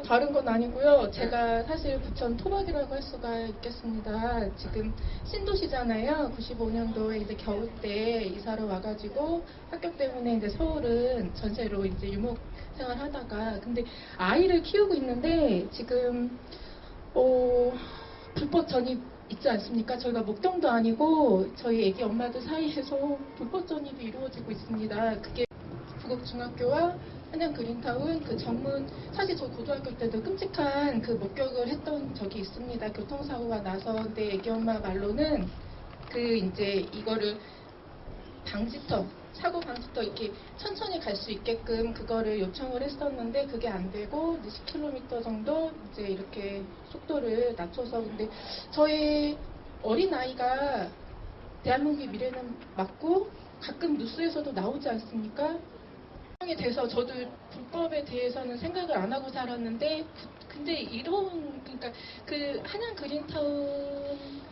다른 건 아니고요. 제가 사실 부천 토박이라고 할 수가 있겠습니다. 지금 신도시잖아요. 95년도에 이제 겨울 때 이사를 와가지고 학교 때문에 이제 서울은 전세로 이제 유목 생활하다가 근데 아이를 키우고 있는데 지금 불법 전입 있지 않습니까? 저희가 목동도 아니고 저희 애기 엄마들 사이에서 불법 전입이 이루어지고 있습니다. 그게 부곡중학교와 한양 그린타운 그 정문 사실 저 고등학교 때도 끔찍한 그 목격을 했던 적이 있습니다. 교통사고가 나서 근데 애기 엄마 말로는 그 이제 이거를 방지턱 사고 방지턱 이렇게 천천히 갈 수 있게끔 그거를 요청을 했었는데 그게 안 되고 이제 10km 정도 이제 이렇게 속도를 낮춰서 근데 저희 어린 아이가 대한민국의 미래는 맞고 가끔 뉴스에서도 나오지 않습니까? 에 대해서 저도 불법에 대해서는 생각을 안 하고 살았는데 근데 이런 그러니까 그 한양 그린타운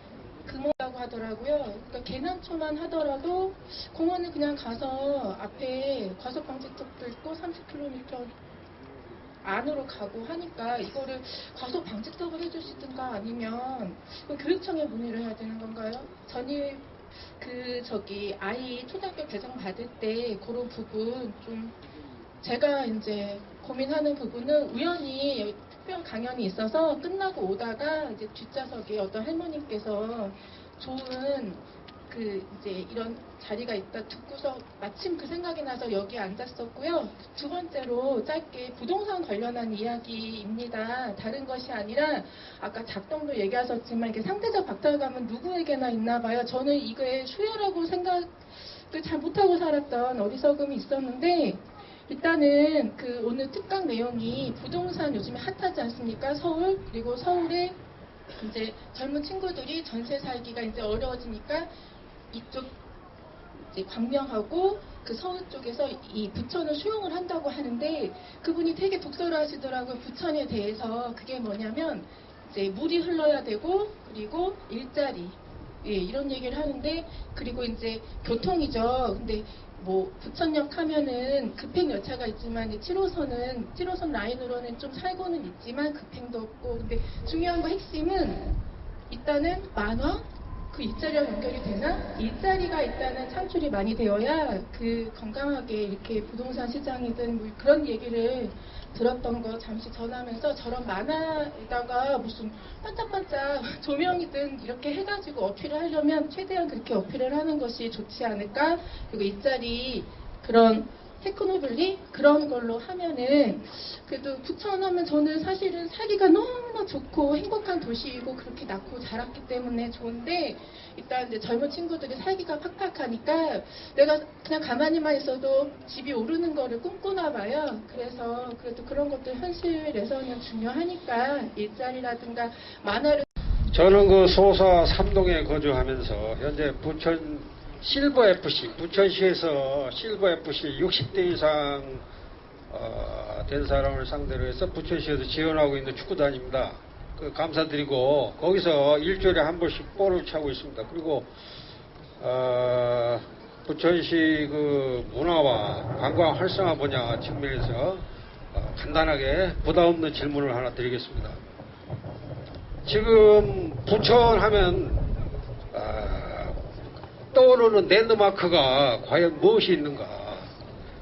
금호라고 하더라고요. 그러니까 개남초만 하더라도 공원을 그냥 가서 앞에 과속 방지턱도 있고 30km 안으로 가고 하니까 이거를 과속 방지턱을 해주시든가 아니면 교육청에 문의를 해야 되는 건가요? 전입 아이 초등학교 배정 받을 때 그런 부분 좀 제가 이제 고민하는 부분은 우연히 특별 강연이 있어서 끝나고 오다가 이제 뒷좌석에 어떤 할머님께서 좋은 이제 이런 자리가 있다 듣고서 마침 그 생각이 나서 여기 앉았었고요. 두 번째로 짧게 부동산 관련한 이야기입니다. 다른 것이 아니라 아까 작동도 얘기하셨지만 이게 상대적 박탈감은 누구에게나 있나 봐요. 저는 이거에 수혜라고 생각을 잘 못하고 살았던 어리석음이 있었는데 일단은 오늘 특강 내용이 부동산 요즘에 핫하지 않습니까? 서울 그리고 서울에 이제 젊은 친구들이 전세 살기가 이제 어려워지니까 이쪽 이제 광명하고 그 서울 쪽에서 이 부천을 수용을 한다고 하는데 그분이 되게 독설하시더라고요. 부천에 대해서. 그게 뭐냐면 이제 물이 흘러야 되고 그리고 일자리, 예, 이런 얘기를 하는데, 그리고 이제 교통이죠. 근데 뭐 부천역 하면은 급행 열차가 있지만 7호선 라인으로는 좀 살고는 있지만 급행도 없고, 근데 중요한 거 핵심은 일단은 만화 그 일자리랑 연결이 되나? 일자리가 일단은 창출이 많이 되어야 그 건강하게 이렇게 부동산 시장이든 뭐 그런 얘기를 들었던 거 잠시 전하면서, 저런 만화에다가 무슨 반짝반짝 조명이든 이렇게 해가지고 어필을 하려면 최대한 그렇게 어필을 하는 것이 좋지 않을까. 그리고 일자리 그런 테크노블리 그런 걸로 하면은, 그래도 부천 하면 저는 사실은 살기가 너무나 좋고 행복한 도시이고 그렇게 낳고 자랐기 때문에 좋은데, 일단 이제 젊은 친구들이 살기가 팍팍하니까 내가 그냥 가만히만 있어도 집이 오르는 거를 꿈꾸나 봐요. 그래서 그래도 그런 것들 현실에서는 중요하니까 일자리라든가 만화를. 저는 그 소사 3동에 거주하면서 현재 부천 실버 FC, 부천시에서 실버 FC 60대 이상 된 사람을 상대로 해서 부천시에서 지원하고 있는 축구단입니다. 그 감사드리고, 거기서 일주일에 한 번씩 볼을 차고 있습니다. 그리고 부천시 그 문화와 관광 활성화 분야 측면에서 간단하게 부담 없는 질문을 하나 드리겠습니다. 지금 부천 하면 떠오르는 랜드마크가 과연 무엇이 있는가?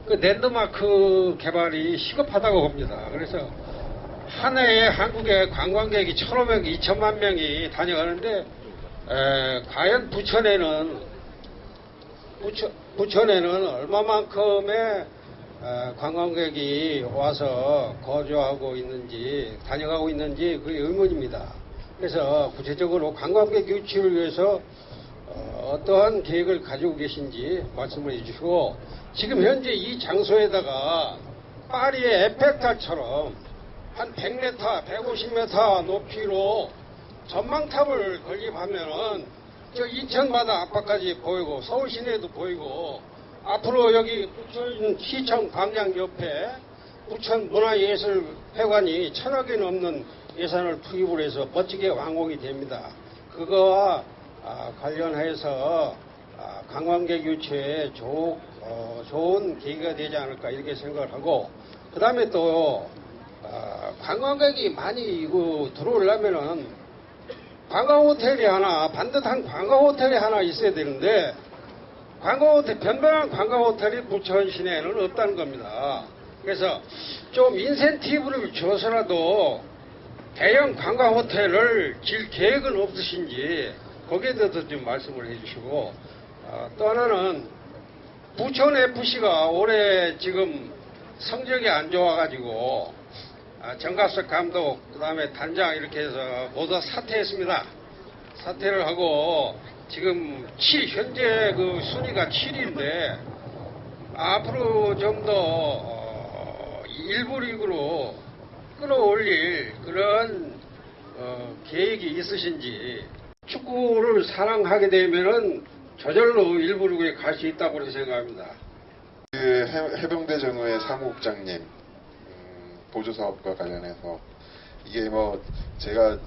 그 랜드마크 개발이 시급하다고 봅니다. 그래서 한 해에 한국에 관광객이 1,500, 2천만 명이 다녀가는데, 과연 부천에는 얼마만큼의 관광객이 와서 거주하고 있는지, 다녀가고 있는지 그게 의문입니다. 그래서 구체적으로 관광객 유치를 위해서 어떠한 계획을 가지고 계신지 말씀을 해주시고, 지금 현재 이 장소에다가 파리의 에펠탑처럼 한 100m, 150m 높이로 전망탑을 건립하면은 저 인천바다 앞바까지 보이고 서울 시내도 보이고, 앞으로 여기 부천시청 광장 옆에 부천문화예술회관이 1,000억이 넘는 예산을 투입을 해서 멋지게 완공이 됩니다. 그거와 관련해서 관광객 유치에 좋은 계기가 되지 않을까 이렇게 생각을 하고, 그 다음에 또 관광객이 많이 들어오려면은 관광호텔이 하나, 반듯한 관광호텔이 하나 있어야 되는데, 변변한 관광호텔이 부천 시내에는 없다는 겁니다. 그래서 좀 인센티브를 줘서라도 대형 관광호텔을 질 계획은 없으신지 거기에 대해서 좀 말씀을 해주시고, 또 하나는 부천FC가 올해 지금 성적이 안 좋아가지고 정갑석 감독, 그 다음에 단장 이렇게 해서 모두 사퇴했습니다. 사퇴를 하고 지금 현재 그 순위가 7위인데 앞으로 좀 더 일부 리그로 끌어올릴 그런 계획이 있으신지, 축구를 사랑하게 되면은 저절로 일부 리그에 갈 수 있다고 생각합니다. 그 해병대 정우의 사무국장님 보조사업과 관련해서 이게 뭐 제가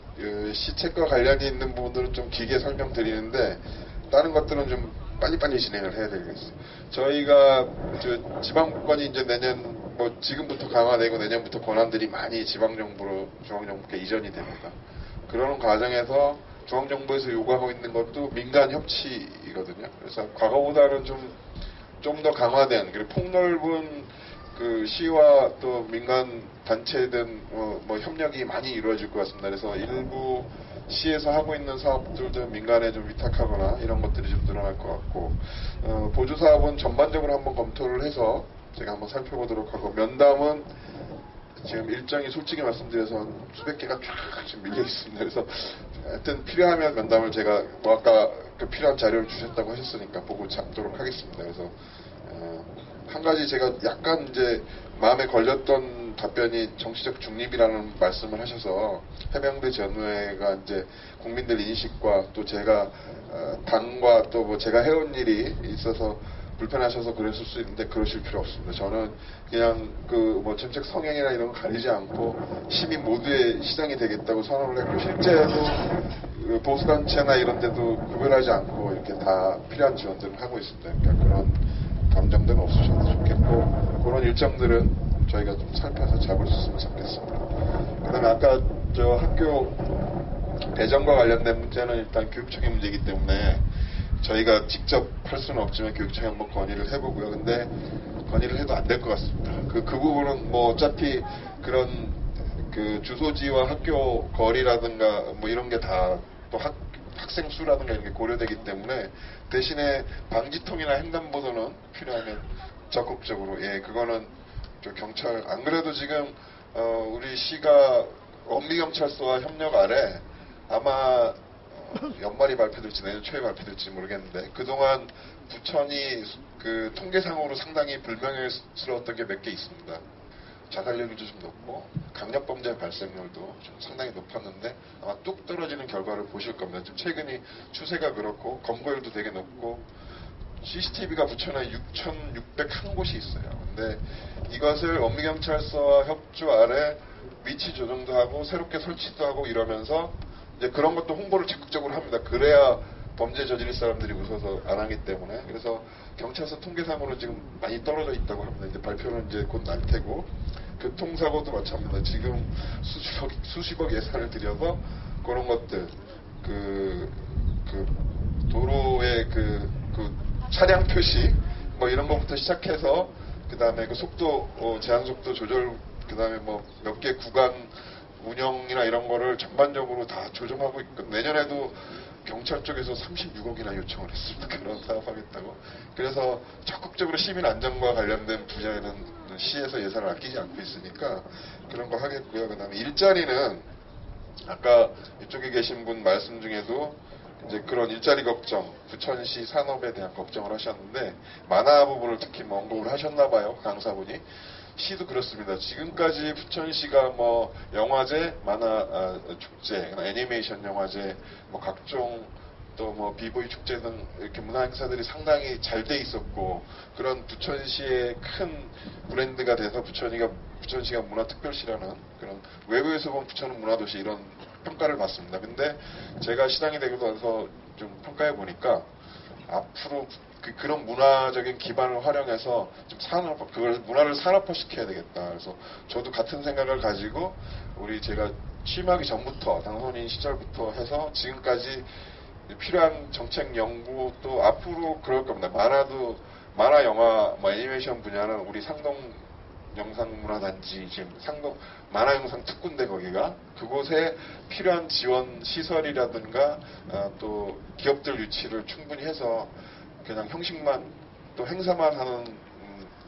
시책과 관련이 있는 부분들은 좀 길게 설명드리는데, 다른 것들은 좀 빨리빨리 진행을 해야 되겠어요. 저희가 지방권이 이제 내년 지금부터 강화되고 내년부터 권한들이 많이 지방정부로 중앙정부께 이전이 됩니다. 그러는 과정에서 중앙정부에서 요구하고 있는 것도 민간 협치이거든요. 그래서 과거보다는 좀 더 강화된, 그리고 폭넓은 그 시와 또 민간 단체든 협력이 많이 이루어질 것 같습니다. 그래서 일부 시에서 하고 있는 사업들도 민간에 좀 위탁하거나 이런 것들이 좀 늘어날 것 같고, 보조사업은 전반적으로 한번 검토를 해서 제가 한번 살펴보도록 하고, 면담은 지금 일정이 솔직히 말씀드려서 수백 개가 쫙 지금 밀려 있습니다. 그래서 하여튼 필요하면 면담을 제가 아까 그 필요한 자료를 주셨다고 하셨으니까 보고 잡도록 하겠습니다. 그래서 한 가지 제가 약간 이제 마음에 걸렸던 답변이 정치적 중립이라는 말씀을 하셔서, 해병대 전우회가 이제 국민들 인식과 또 제가 당과 또 제가 해온 일이 있어서 불편하셔서 그랬을 수 있는데 그러실 필요 없습니다. 저는 그냥 그 뭐 정책 성향이나 이런 거 가리지 않고 시민 모두의 시장이 되겠다고 선언을 했고 실제로 그 보수단체나 이런 데도 구별하지 않고 이렇게 다 필요한 지원들을 하고 있습니다. 그러니까 그런 감정들은 없으셔도 좋겠고 그런 일정들은 저희가 좀 살펴서 잡을 수 있으면 좋겠습니다. 그 다음에 아까 저 학교 배정과 관련된 문제는 일단 교육청의 문제이기 때문에 저희가 직접 할 수는 없지만 교육청에 한번 건의를 해보고요. 근데 건의를 해도 안 될 것 같습니다. 그 부분은 뭐 어차피 그런 그 주소지와 학교 거리라든가 뭐 이런 게 다 또 학생 수라든가 이런 게 고려되기 때문에 대신에 방지통이나 횡단보도는 필요하면 적극적으로 그거는 저 경찰 안 그래도 지금 우리 시가 원미경찰서와 협력 아래 아마 연말이 발표될지 내년 초에 발표될지 모르겠는데 그동안 부천이 그 통계상으로 상당히 불명예스러웠던 게 몇 개 있습니다. 자살률도 좀 높고 강력범죄 발생률도 좀 상당히 높았는데 아마 뚝 떨어지는 결과를 보실 겁니다. 좀 최근이 추세가 그렇고 검거율도 되게 높고 CCTV가 부천에 6,601곳이 있어요. 근데 이것을 원미경찰서와 협조 아래 위치 조정도 하고 새롭게 설치도 하고 이러면서 이제 그런 것도 홍보를 적극적으로 합니다. 그래야 범죄 저지를 사람들이 웃어서 안 하기 때문에. 그래서 경찰서 통계상으로 지금 많이 떨어져 있다고 합니다. 이제 발표는 이제 곧 날 테고 교통사고도 마찬가지입니다. 지금 수십억 예산을 들여서 그런 것들 그 도로의 그 차량 표시 뭐 이런 것부터 시작해서 그 다음에 그 속도 제한 속도 조절 그 다음에 뭐 몇 개 구간 운영이나 이런 거를 전반적으로 다 조정하고 있고 내년에도 경찰 쪽에서 36억이나 요청을 했습니다. 그런 사업하겠다고. 그래서 적극적으로 시민 안전과 관련된 분야에는 시에서 예산을 아끼지 않고 있으니까 그런 거 하겠고요. 그 다음에 일자리는 아까 이쪽에 계신 분 말씀 중에도 이제 그런 일자리 걱정, 부천시 산업에 대한 걱정을 하셨는데 만화 부분을 특히 뭐 언급을 하셨나 봐요. 강사분이. 시도 그렇습니다. 지금까지 부천시가 뭐 영화제, 만화 축제, 애니메이션 영화제, 뭐 각종 또 뭐 비보이 축제 등 이렇게 문화 행사들이 상당히 잘 돼 있었고 그런 부천시의 큰 브랜드가 돼서 부천시가 문화특별시라는 그런 외부에서 본 부천은 문화도시 이런 평가를 받습니다. 근데 제가 시장이 되고 나서 좀 평가해 보니까 앞으로 그런 문화적인 기반을 활용해서 좀 그걸 문화를 산업화 시켜야 되겠다. 그래서 저도 같은 생각을 가지고 제가 취임하기 전부터 당선인 시절부터 해서 지금까지 필요한 정책 연구도 앞으로 그럴 겁니다. 만화 영화 뭐 애니메이션 분야는 우리 상동 영상문화단지 지금 상동 만화영상 특구인데 거기가 그곳에 필요한 지원 시설이라든가 또 기업들 유치를 충분히 해서 그냥 형식만 또 행사만 하는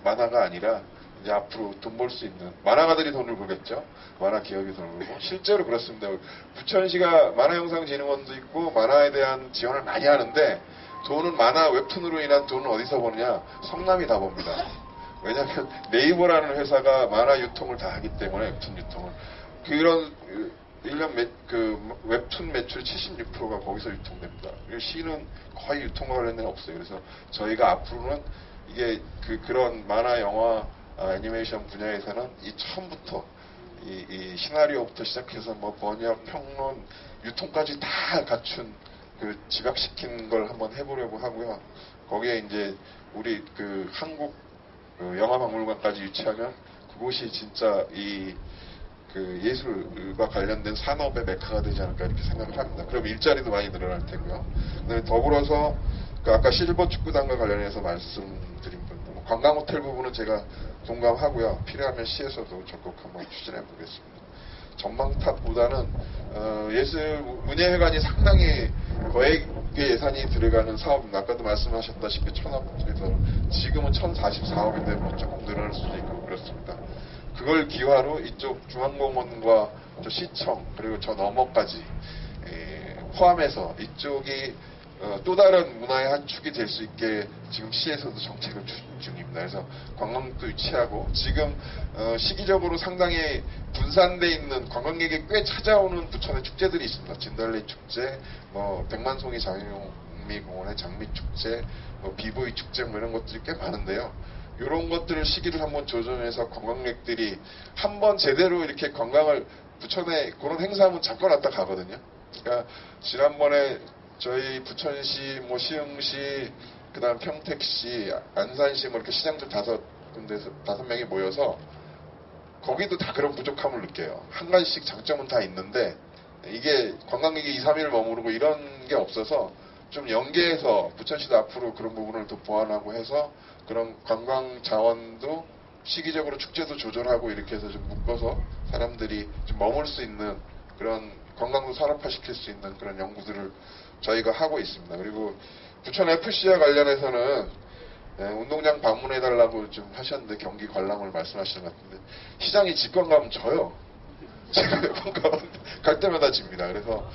만화가 아니라 이제 앞으로 돈 벌 수 있는 만화가들이 돈을 벌겠죠. 만화 기업이 돈을 벌고 실제로 그렇습니다. 부천시가 만화영상진흥원도 있고 만화에 대한 지원을 많이 하는데 돈은 만화 웹툰으로 인한 돈은 어디서 버느냐? 성남이 다 법니다. 왜냐하면 네이버라는 회사가 만화 유통을 다 하기 때문에 웹툰 유통을 그런 1년 웹툰 매출 76%가 거기서 유통됩니다. 시는 거의 유통과 관련된 없어요. 그래서 저희가 앞으로는 이게 그런 만화, 영화, 애니메이션 분야에서는 처음부터 이 시나리오부터 시작해서 뭐 번역, 평론, 유통까지 다 갖춘 집약시킨 걸 한번 해보려고 하고요. 거기에 이제 우리 한국 영화박물관까지 유치하면 그곳이 진짜 예술과 관련된 산업의 메카가 되지 않을까 이렇게 생각을 합니다. 그럼 일자리도 많이 늘어날 테고요. 그다음에 더불어서 아까 실버 축구단과 관련해서 말씀드린 부분, 관광호텔 부분은 제가 동감하고요. 필요하면 시에서도 적극 한번 추진해 보겠습니다. 전망탑보다는 문예회관이 상당히 거액의 예산이 들어가는 사업입니다. 아까도 말씀하셨다시피 천억에서 지금은 1044억인데 뭐 조금 늘어날 수도 있고 그렇습니다. 그걸 기화로 이쪽 중앙공원과 저 시청 그리고 저 너머까지 포함해서 이쪽이 또 다른 문화의 한 축이 될 수 있게 지금 시에서도 정책을 추진 중입니다. 그래서 관광도 유치하고 지금 시기적으로 상당히 분산돼 있는 관광객이 꽤 찾아오는 부천의 축제들이 있습니다. 진달래 축제, 뭐 백만송이 장용 장미공원의 장미축제, 뭐 비보이 축제 뭐 이런 것들이 꽤 많은데요. 이런 것들을 시기를 한번 조정해서 관광객들이 한번 제대로 이렇게 관광을 부천에 그런 행사 한번 잠깐 왔다 가거든요. 그러니까 지난번에 저희 부천시, 뭐 시흥시, 그다음 평택시, 안산시 뭐 이렇게 시장들 5명이 모여서 거기도 다 그런 부족함을 느껴요. 한 가지씩 장점은 다 있는데 이게 관광객이 2, 3일 머무르고 이런 게 없어서 좀 연계해서 부천시도 앞으로 그런 부분을 더 보완하고 해서 그런 관광 자원도 시기적으로 축제도 조절하고 이렇게 해서 좀 묶어서 사람들이 좀 머물 수 있는 그런 관광도 산업화시킬 수 있는 그런 연구들을 저희가 하고 있습니다. 그리고 부천 FC와 관련해서는 운동장 방문해달라고 좀 하셨는데 경기 관람을 말씀하시는 것 같은데 시장이 직관 가면 져요. 제가 몇 번 갈 때마다 집니다. 그래서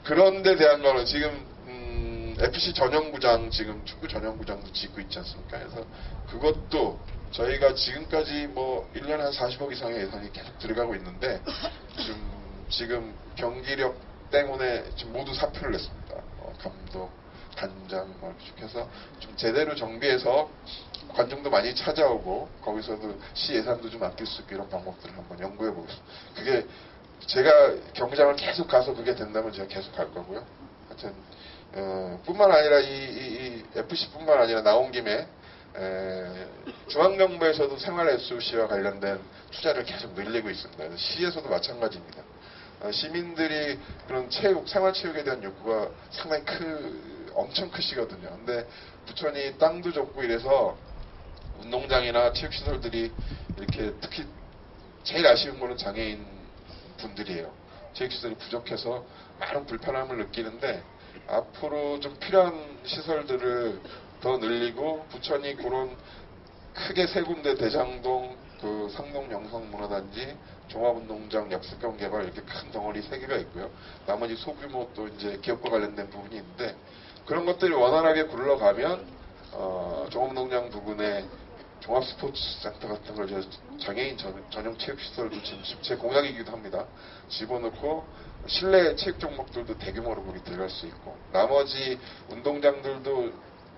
그런 데 대한 거는 지금 FC 전용구장 지금 축구 전용구장도 짓고 있지 않습니까? 그래서 그것도 저희가 지금까지 뭐 1년에 한 40억 이상의 예산이 계속 들어가고 있는데 지금 경기력 때문에 지금 모두 사표를 냈습니다. 감독, 단장 이렇게 해서 좀 제대로 정비해서 관중도 많이 찾아오고 거기서도 시 예산도 좀 아낄 수 있게 이런 방법들을 한번 연구해 보겠습니다. 그게 제가 경기장을 계속 가서 그게 된다면 제가 계속 갈 거고요. 하여튼 뿐만 아니라 이 FC뿐만 아니라 나온 김에 중앙정부에서도 생활 SOC와 관련된 투자를 계속 늘리고 있습니다. 그래서 시에서도 마찬가지입니다. 시민들이 그런 생활체육에 대한 욕구가 상당히 엄청 크시거든요. 근데 부천이 땅도 좁고 이래서 운동장이나 체육시설들이 이렇게 특히 제일 아쉬운 거는 장애인 분들이에요. 체육시설이 부족해서 많은 불편함을 느끼는데 앞으로 좀 필요한 시설들을 더 늘리고 부천이 그런 크게 세 군데 대장동, 그 상동 영성문화단지, 종합운동장, 역습경 개발 이렇게 큰 덩어리 3개가 있고요. 나머지 소규모 또 이제 기업과 관련된 부분이 있는데 그런 것들이 원활하게 굴러가면 종합운동장 부근에 종합스포츠센터 같은 걸 장애인 전용 체육시설도 지금 제 공약이기도 합니다. 집어넣고 실내 체육 종목들도 대규모로 거기 들어갈 수 있고 나머지 운동장들도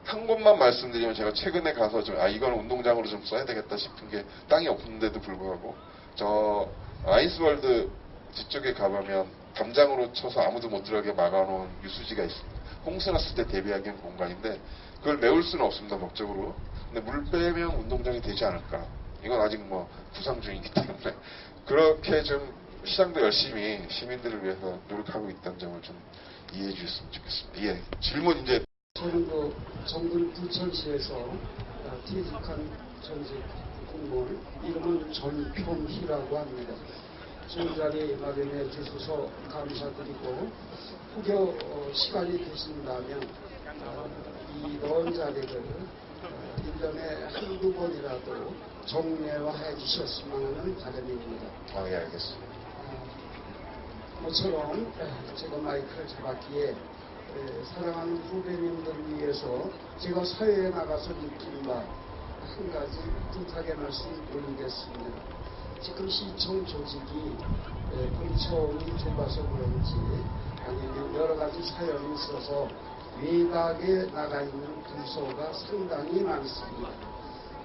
한 곳만 말씀드리면 제가 최근에 가서 이건 운동장으로 좀 써야 되겠다 싶은 게 땅이 없는데도 불구하고 저 아이스월드 뒤쪽에 가보면 담장으로 쳐서 아무도 못 들어가게 막아놓은 유수지가 있습니다. 홍수 났을 때 대비하기 위한 공간인데 그걸 메울 수는 없습니다. 법적으로. 근데 물 빼면 운동장이 되지 않을까. 이건 아직 뭐 구상 중이기 때문에 그렇게 좀 시장도 열심히 시민들을 위해서 노력하고 있다는 점을 좀 이해해 주셨으면 좋겠습니다. 예, 질문 이제 저는 그 정부 부천시에서 퇴직한 전직 공무원 이름은 전평희라고 합니다. 좋은 자리 마련해 주셔서 감사드리고 혹여 시간이 되신다면 이 넣은 자리를 1년에 한두 번이라도 정례화해 주셨으면 하는 바람입니다. 예, 알겠습니다. 모처럼 제가 마이크를 잡았기에 사랑하는 후배님들을 위해서 제가 사회에 나가서 느낀 바 한 가지 부탁의 말씀 올리겠습니다. 지금 시청 조직이 공청이 좁아서 그런지 아니면 여러 가지 사연이 있어서 외곽에 나가 있는 부서가 상당히 많습니다.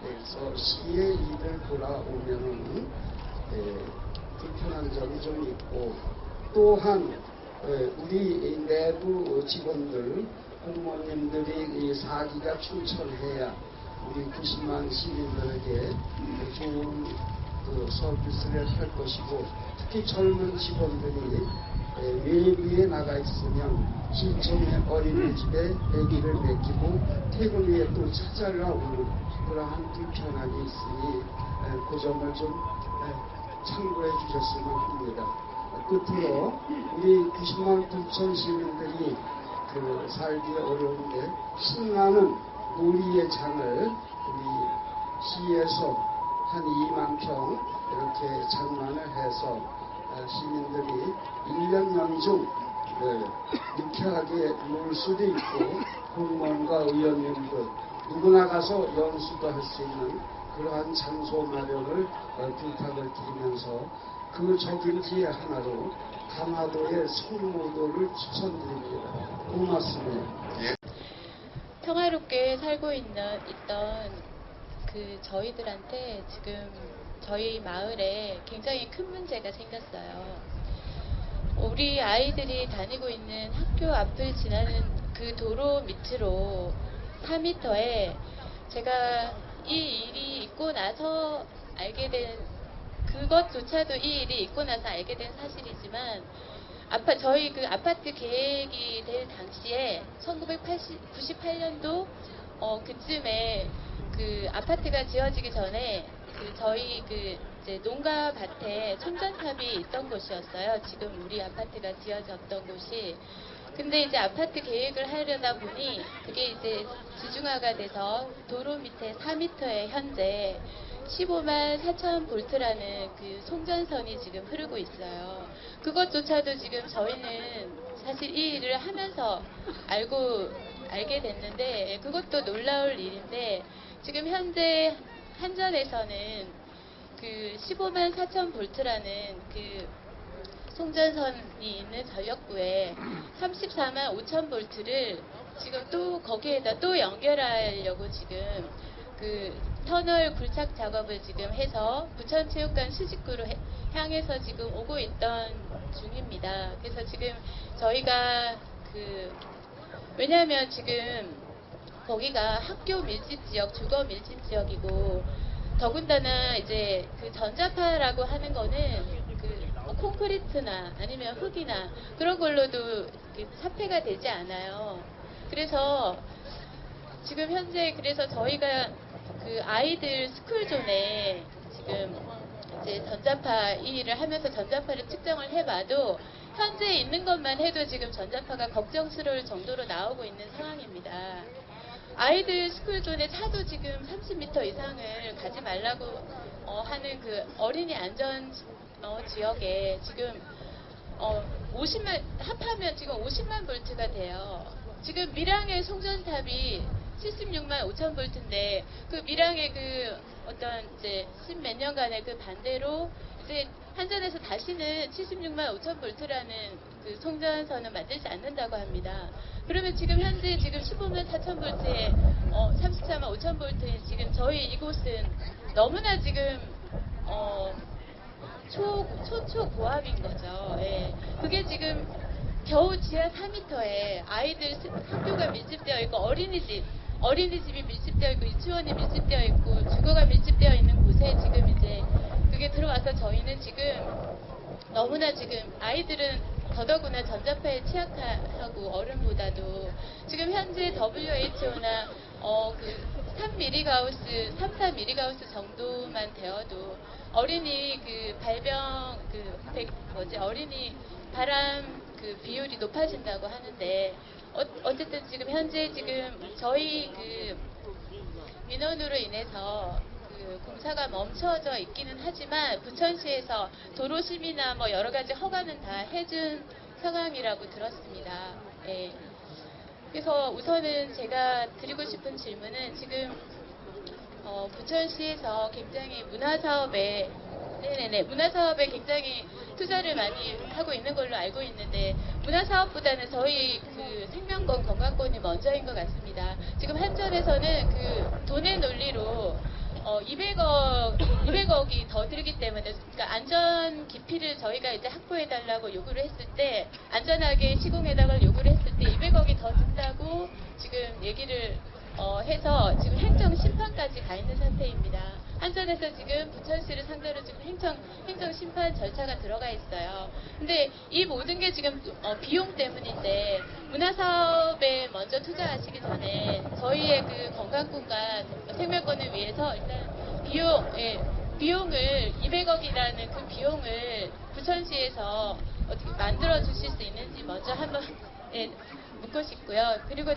그래서 시의 일을 돌아오면은 불편한 점이 좀 있고 또한 우리 내부 직원들 공무원님들이 사기가 충천해야 우리 90만 시민들에게 좋은 서비스를 할 것이고 특히 젊은 직원들이 외부에 나가 있으면 시청의 어린이집에 아기를 맡기고 퇴근 후에 또 찾아가오는 그러한 불편함이 있으니 그 점을 좀 참고해 주셨으면 합니다. 끝으로 우리 90만 부천 시민들이 살기 어려운데 신나는 놀이의 장을 우리 시에서 한 2만 평 이렇게 장만을 해서 시민들이 1년 연중 유쾌하게 놀 수도 있고 공무원과 의원님들 누구나 가서 연수도 할 수 있는 그러한 장소 마련을 부탁을 드리면서 그 적임지의 하나로 강화도의 성모도를 추천드립니다. 고맙습니다. 예. 평화롭게 살고 있던 그 저희들한테 지금 저희 마을에 굉장히 큰 문제가 생겼어요. 우리 아이들이 다니고 있는 학교 앞을 지나는 그 도로 밑으로 4m에 제가 이 일이 있고 나서 알게 된 그것조차도 이 일이 있고 나서 알게 된 사실이지만 저희 그 아파트 계획이 될 당시에 1998년도 그쯤에 그 아파트가 지어지기 전에 저희 이제 농가 밭에 충전탑이 있던 곳이었어요. 지금 우리 아파트가 지어졌던 곳이. 근데 이제 아파트 계획을 하려다 보니 그게 이제 지중화가 돼서 도로 밑에 4m에 현재 15만 4천 볼트라는 그 송전선이 지금 흐르고 있어요. 그것조차도 지금 저희는 사실 이 일을 하면서 알게 됐는데 그것도 놀라울 일인데 지금 현재 한전에서는 그 15만 4천 볼트라는 그 송전선이 있는 전력구에 34만 5천 볼트를 지금 또 거기에다 또 연결하려고 지금 그 터널 굴착 작업을 지금 해서 부천체육관 수직구로 향해서 지금 오고 있던 중입니다. 그래서 지금 저희가 왜냐하면 지금 거기가 학교 밀집 지역, 주거 밀집 지역이고 더군다나 이제 그 전자파라고 하는 거는 콘크리트나 아니면 흙이나 그런 걸로도 사폐가 되지 않아요. 그래서 지금 현재 그래서 저희가 그 아이들 스쿨존에 지금 이제 전자파 이 일을 하면서 전자파를 측정을 해봐도 현재 있는 것만 해도 지금 전자파가 걱정스러울 정도로 나오고 있는 상황입니다. 아이들 스쿨존에 차도 지금 30m 이상을 가지 말라고 하는 그 어린이 안전 지역에 지금 50만 합하면 지금 50만 볼트가 돼요. 지금 밀양의 송전탑이 76만 5천 볼트인데 그 밀양의 그 어떤 이제 10몇 년간의 그 반대로 이제 한전에서 다시는 76만 5천 볼트라는 그 송전선을 만들지 않는다고 합니다. 그러면 지금 현재 지금 15만 4천 볼트에 34만 5천 볼트에 지금 저희 이곳은 너무나 지금 초고압인 거죠. 예. 그게 지금 겨우 지하 4m에 아이들 학교가 밀집되어 있고 어린이집이 밀집되어 있고 유치원이 밀집되어 있고 주거가 밀집되어 있는 곳에 지금 이제 그게 들어와서 저희는 지금 너무나 지금 아이들은 더더구나 전자파에 취약하고 어른보다도 지금 현재 WHO나 그 3mgauss, 3-4mgauss 정도만 되어도 어린이 그 발병 어린이 바람 그 비율이 높아진다고 하는데 어쨌든 지금 현재 지금 저희 그 민원으로 인해서 그 공사가 멈춰져 있기는 하지만 부천시에서 도로심이나 뭐 여러 가지 허가는 다 해준 상황이라고 들었습니다. 예. 그래서 우선은 제가 드리고 싶은 질문은 지금 부천시에서 굉장히 문화사업에 굉장히 투자를 많이 하고 있는 걸로 알고 있는데 문화사업보다는 저희 그 생명권, 건강권이 먼저인 것 같습니다. 지금 한전에서는 그 돈의 논리로 200억이 더 들기 때문에 그러니까 안전 기피를 저희가 이제 확보해달라고 요구를 했을 때 안전하게 시공해달라고 요구를 했을 때 200억이 더 든다고 지금 얘기를 해서 지금 행정 심판까지 가 있는 상태입니다. 한전에서 지금 부천시를 상대로 지금 행정 심판 절차가 들어가 있어요. 근데 이 모든 게 지금 비용 때문인데 문화사업에 먼저 투자하시기 전에 저희의 그 건강권과 생명권을 위해서 일단 비용을 200억이라는 그 비용을 부천시에서 어떻게 만들어 주실 수 있는지 먼저 한번 묻고 싶고요. 그리고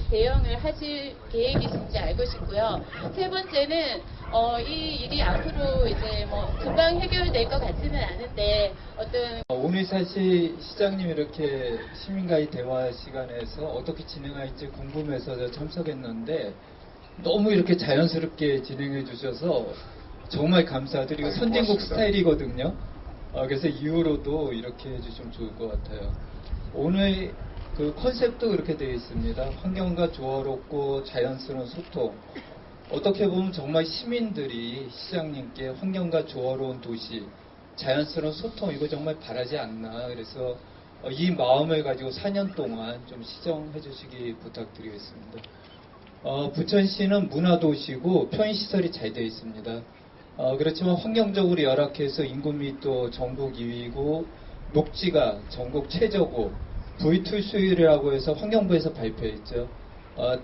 대응을 하실 계획이신지 알고 싶고요. 세 번째는 이 일이 앞으로 이제 뭐 금방 해결될 것 같지는 않은데 오늘 사실 시장님 이렇게 시민과의 대화 시간에서 어떻게 진행할지 궁금해서 참석했는데 너무 이렇게 자연스럽게 진행해 주셔서 정말 감사드리고 선진국 스타일이거든요. 그래서 이후로도 이렇게 해주시면 좋을 것 같아요. 오늘 그 컨셉도 그렇게 되어 있습니다. 환경과 조화롭고 자연스러운 소통. 어떻게 보면 정말 시민들이 시장님께 환경과 조화로운 도시, 자연스러운 소통 이거 정말 바라지 않나. 그래서 이 마음을 가지고 4년 동안 좀 시정해 주시기 부탁드리겠습니다. 부천시는 문화도시고 편의시설이 잘 되어 있습니다. 그렇지만 환경적으로 열악해서 인구 密도 전국 2위고 녹지가 전국 최저고 V2 수율이라고 해서 환경부에서 발표했죠.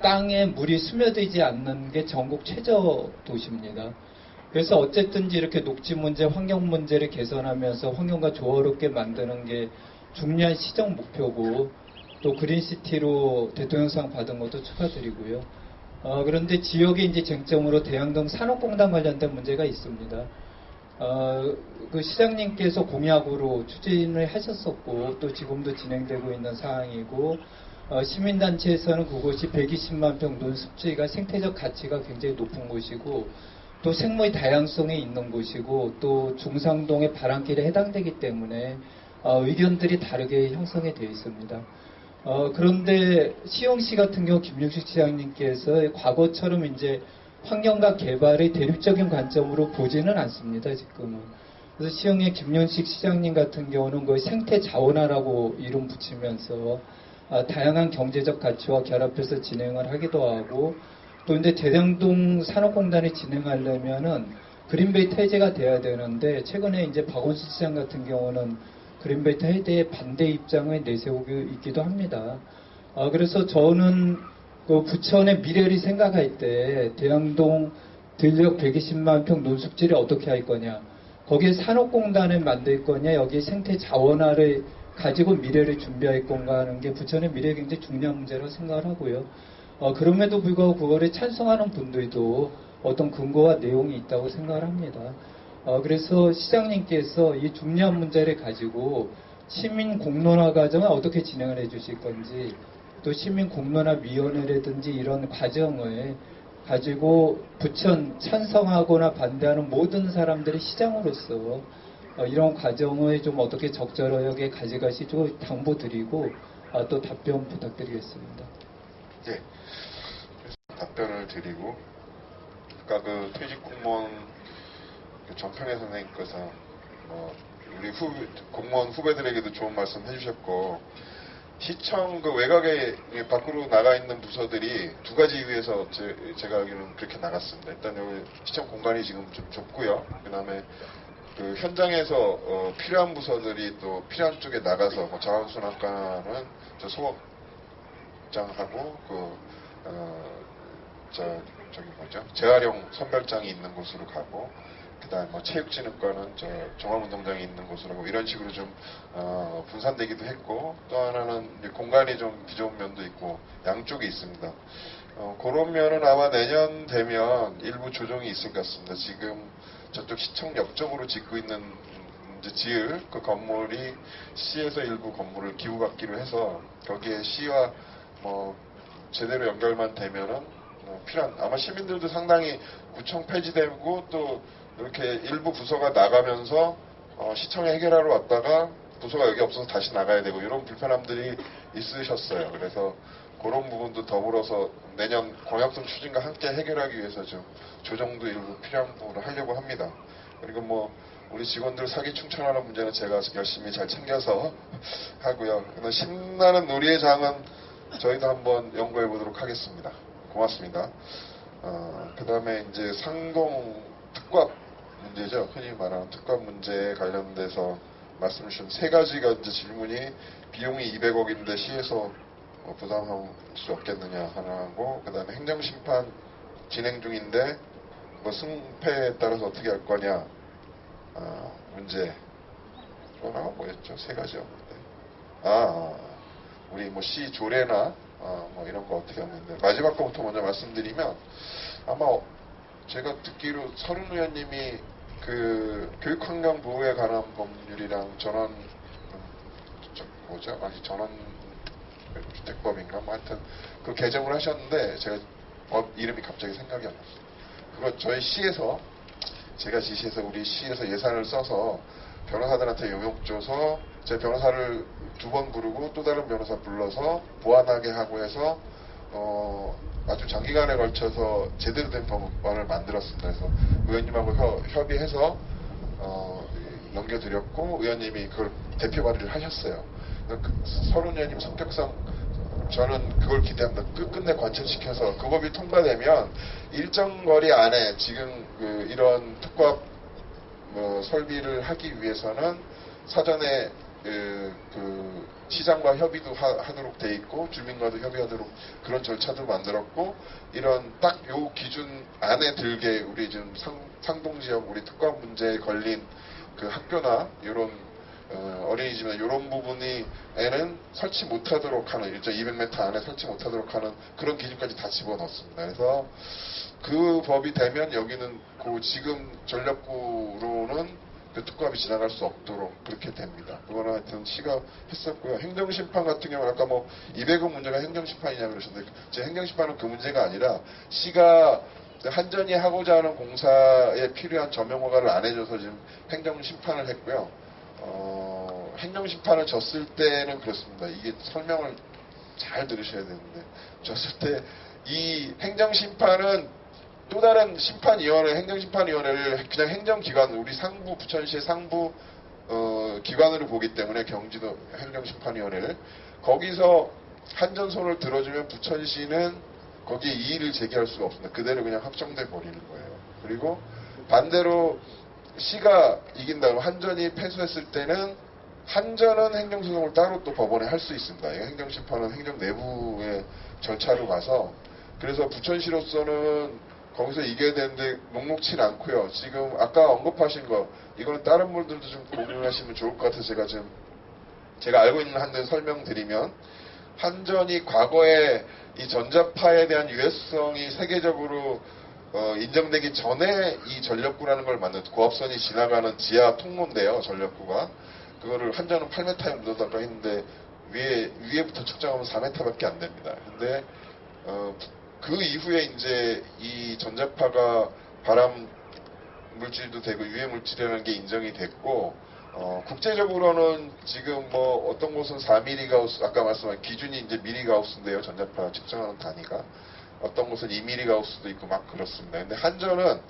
땅에 물이 스며들지 않는 게 전국 최저 도시입니다. 그래서 어쨌든지 이렇게 녹지 문제, 환경 문제를 개선하면서 환경과 조화롭게 만드는 게 중요한 시정 목표고 또 그린시티로 대통령상 받은 것도 축하드리고요. 그런데 지역의 이제 쟁점으로 대양동 산업공단 관련된 문제가 있습니다. 그 시장님께서 공약으로 추진을 하셨었고 또 지금도 진행되고 있는 사항이고 시민단체에서는 그곳이 120만 평 논습지가 생태적 가치가 굉장히 높은 곳이고 또 생물의 다양성이 있는 곳이고 또 중상동의 바람길에 해당되기 때문에 의견들이 다르게 형성이 되어 있습니다. 그런데 시흥시 같은 경우 김용식 시장님께서 과거처럼 이제 환경과 개발의 대립적인 관점으로 보지는 않습니다, 지금은. 그래서 시흥의 김용식 시장님 같은 경우는 거의 생태 자원화라고 이름 붙이면서 다양한 경제적 가치와 결합해서 진행을 하기도 하고 또 이제 대장동 산업공단이 진행하려면은 그린벨트 해제가 돼야 되는데 최근에 이제 박원순 시장 같은 경우는 그린벨트 해제에 반대 입장을 내세우고 있기도 합니다. 그래서 저는 그 부천의 미래를 생각할 때 대양동 들녘 120만 평 논습지를 어떻게 할 거냐, 거기에 산업공단을 만들 거냐, 여기 생태 자원화를 가지고 미래를 준비할 건가 하는 게 부천의 미래에 굉장히 중요한 문제라고 생각을 하고요. 그럼에도 불구하고 그거를 찬성하는 분들도 어떤 근거와 내용이 있다고 생각을 합니다. 그래서 시장님께서 이 중요한 문제를 가지고 시민 공론화 과정을 어떻게 진행을 해 주실 건지 또 시민 공론화 위원회라든지 이런 과정을 가지고 부천 찬성하거나 반대하는 모든 사람들이 시장으로서 이런 과정을 좀 어떻게 적절하게 가져가시고 당부드리고 또 답변 부탁드리겠습니다. 예. 답변을 드리고, 아까 그 퇴직 공무원 전평해 선생님께서 우리 공무원 후배들에게도 좋은 말씀 해주셨고, 시청 그 외곽에 밖으로 나가 있는 부서들이 두 가지 이유에서 제가 알기로는 그렇게 나갔습니다. 일단 여기 시청 공간이 지금 좀 좁고요. 그다음에 그 현장에서 필요한 부서들이 또 필요한 쪽에 나가서 자원순환과는 저 소업장하고 저기 뭐죠? 재활용 선별장이 있는 곳으로 가고, 그다음 뭐 체육진흥과는 저 종합운동장이 있는 곳으로 가고, 이런 식으로 좀 분산되기도 했고, 또 하나는 공간이 좀 비좁은 면도 있고 양쪽에 있습니다. 그런 면은 아마 내년 되면 일부 조정이 있을 것 같습니다. 지금 저쪽 시청 옆쪽으로 짓고 있는 이제 지을 그 건물이 시에서 일부 건물을 기부받기로 해서 거기에 시와 뭐 제대로 연결만 되면은 필요한, 아마 시민들도 상당히 구청 폐지되고 또 이렇게 일부 부서가 나가면서 시청에 해결하러 왔다가 부서가 여기 없어서 다시 나가야 되고 이런 불편함들이 있으셨어요. 그래서 그런 부분도 더불어서 내년 광역성 추진과 함께 해결하기 위해서 좀 조정도 일부 필요한 부분을 하려고 합니다. 그리고 뭐 우리 직원들 사기 충천하는 문제는 제가 열심히 잘 챙겨서 하고요. 신나는 놀이의 장은 저희도 한번 연구해 보도록 하겠습니다. 고맙습니다. 그 다음에 이제 상동 특과 문제죠. 흔히 말하는 특과 문제에 관련돼서 말씀 주신 세 가지가 이제 질문이, 비용이 200억인데 시에서 부담할 수 없겠느냐 하나고, 그 다음에 행정심판 진행 중인데 뭐 승패에 따라서 어떻게 할 거냐 문제. 또 하나가 뭐였죠? 세 가지였는데. 우리 뭐 시 조례나 뭐 이런 거 어떻게 하는데, 마지막 거부터 먼저 말씀드리면, 아마 제가 듣기로 서른 의원님이 그 교육환경 보호에 관한 법률이랑 전원 주택법인가 뭐 하여튼 그 개정을 하셨는데 제가 법 이름이 갑자기 생각이 안 났어요. 그거 저희 시에서 제가 지시해서 우리 시에서 예산을 써서 변호사들한테 용역 줘서 제 변호사를 2번 부르고 또 다른 변호사 불러서 보완하게 하고 해서 아주 장기간에 걸쳐서 제대로 된 법안을 만들었습니다. 그래서 의원님하고 협의해서 넘겨드렸고 의원님이 그걸 대표 발의를 하셨어요. 서른 의원님 성격상 저는 그걸 기대합니다. 끝내 관철시켜서 그 법이 통과되면 일정 거리 안에 지금 이런 특과 설비를 하기 위해서는 사전에 시장과 협의도 하도록 돼 있고 주민과도 협의하도록 그런 절차도 만들었고 이런 딱 요 기준 안에 들게 우리 지금 상동지역 우리 특과 문제에 걸린 그 학교나 이런 어린이집이나 이런 부분에는 설치 못하도록 하는 일정 200m 안에 설치 못하도록 하는 그런 기준까지 다 집어넣습니다. 그래서 그 법이 되면 여기는 그 지금 전력구로는 그 특과비 지나갈 수 없도록 그렇게 됩니다. 그거는 하여튼 시가 했었고요. 행정심판 같은 경우는 아까 뭐 200억 문제가 행정심판이냐 그러셨는데 제 행정심판은 그 문제가 아니라 시가 한전이 하고자 하는 공사에 필요한 점용허가를 안 해줘서 지금 행정심판을 했고요. 행정심판을 졌을 때는 그렇습니다. 이게 설명을 잘 들으셔야 되는데 졌을 때 이 행정심판은 또 다른 심판위원회, 행정심판위원회를 그냥 행정기관, 우리 상부, 부천시의 상부 기관으로 보기 때문에 경기도 행정심판위원회를 거기서 한전 손을 들어주면 부천시는 거기에 이의를 제기할 수가 없습니다. 그대로 그냥 확정돼 버리는 거예요. 그리고 반대로 시가 이긴다고 한전이 패소했을 때는 한전은 행정소송을 따로 또 법원에 할 수 있습니다. 행정심판은 행정 내부의 절차로 가서 그래서 부천시로서는 거기서 이겨야 되는데 녹록치 않고요. 지금 아까 언급하신 거 이거는 다른 분들도 좀 공유하시면 좋을 것 같아서 제가 알고 있는 한데 설명드리면 한전이 과거에 이 전자파에 대한 유해성이 세계적으로 인정되기 전에 이 전력구라는 걸 만든 고압선이 지나가는 지하 통로인데요. 전력구가 그거를 한전은 8m에 묻어달라고 했는데 위에부터 측정하면 4m밖에 안 됩니다. 근데 그 이후에 이제 이 전자파가 발암 물질도 되고 유해 물질이라는 게 인정이 됐고 국제적으로는 지금 뭐 어떤 곳은 4mm 가우스 아까 말씀한 기준이 이제 미리 가우스인데요. 전자파 측정하는 단위가 어떤 곳은 2mm 가우스도 있고 막 그렇습니다. 근데 한전은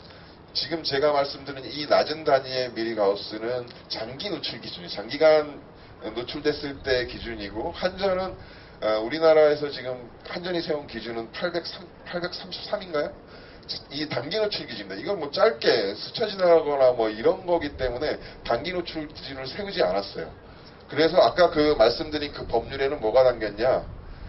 지금 제가 말씀드린 이 낮은 단위의 미리 가우스는 장기 노출 기준이 장기간 노출됐을 때 기준이고 한전은 우리나라에서 지금 한전이 세운 기준은 833인가요? 이 단기 노출 기준입니다. 이건 뭐 짧게 스쳐 지나가거나 뭐 이런 거기 때문에 단기 노출 기준을 세우지 않았어요. 그래서 아까 그 말씀드린 그 법률에는 뭐가 담겼냐?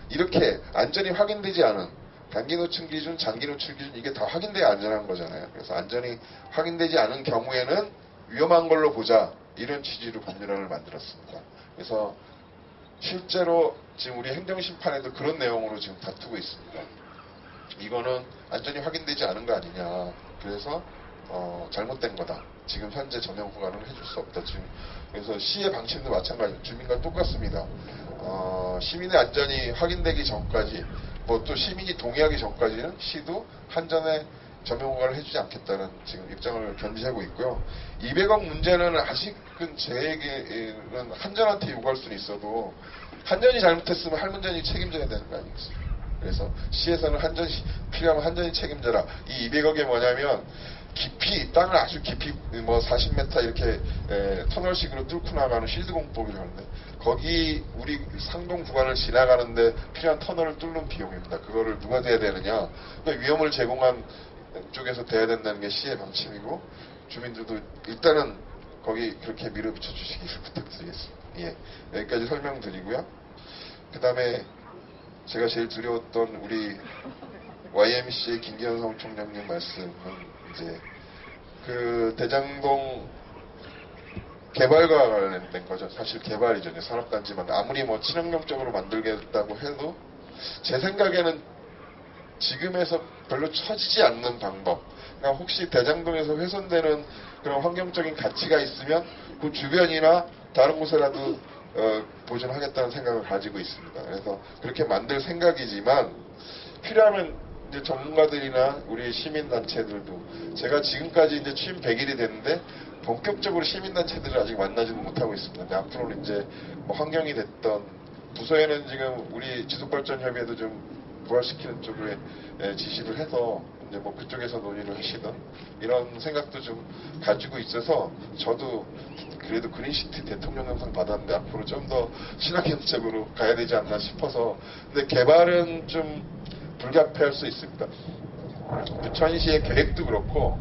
이렇게 안전이 확인되지 않은 단기 노출 기준, 장기 노출 기준 이게 다 확인돼야 안전한 거잖아요. 그래서 안전이 확인되지 않은 경우에는 위험한 걸로 보자 이런 취지로 법률안을 만들었습니다. 그래서 실제로 지금 우리 행정심판에도 그런 내용으로 지금 다투고 있습니다. 이거는 안전이 확인되지 않은 거 아니냐. 그래서 잘못된 거다. 지금 현재 점용 허가는 해줄 수 없다. 지금 그래서 시의 방침도 마찬가지. 주민과 똑같습니다. 시민의 안전이 확인되기 전까지, 뭐 또 시민이 동의하기 전까지는 시도 한전에 점용 허가를 해주지 않겠다는 지금 입장을 견지하고 있고요. 200억 문제는 아직은 제에게는 한전한테 요구할 수는 있어도 한전이 잘못했으면 한전이 책임져야 되는 거 아니겠어요? 그래서 시에서는 한전이 필요하면 한전이 책임져라. 이 200억이 뭐냐면 깊이 땅을 아주 깊이 뭐 40m 이렇게 터널식으로 뚫고 나가는 실드 공법이라고 하는데 거기 우리 상동 구간을 지나가는데 필요한 터널을 뚫는 비용입니다. 그거를 누가 대야 되느냐? 그러니까 위험을 제공한 쪽에서 대야 된다는 게 시의 방침이고 주민들도 일단은 거기 그렇게 밀어붙여 주시기를 부탁드리겠습니다. 예, 여기까지 설명드리고요. 그 다음에 제가 제일 두려웠던 우리 YMC의 김기현 총장님 말씀은 이제 그 대장동 개발과 관련된 거죠. 사실 개발이죠. 이제 산업단지만 아무리 뭐 친환경적으로 만들겠다고 해도 제 생각에는 지금에서 별로 처지지 않는 방법. 그러니까 혹시 대장동에서 훼손되는 그런 환경적인 가치가 있으면 그 주변이나 다른 곳에라도 보존하겠다는 생각을 가지고 있습니다. 그래서 그렇게 만들 생각이지만 필요하면 이제 전문가들이나 우리 시민단체들도 제가 지금까지 이제 취임 100일이 됐는데 본격적으로 시민단체들을 아직 만나지는 못하고 있습니다. 근데 앞으로는 이제 뭐 환경이 됐던 부서에는 지금 우리 지속발전협의회도 좀 부활시키는 쪽에 지시를 해서 이제 뭐 그쪽에서 논의를 하시던 이런 생각도 좀 가지고 있어서 저도 그래도 그린시티 대통령상 받았는데 앞으로 좀 더 친환경적으로 가야 되지 않나 싶어서 근데 개발은 좀 불가피할 수 있습니다. 부천시의 계획도 그렇고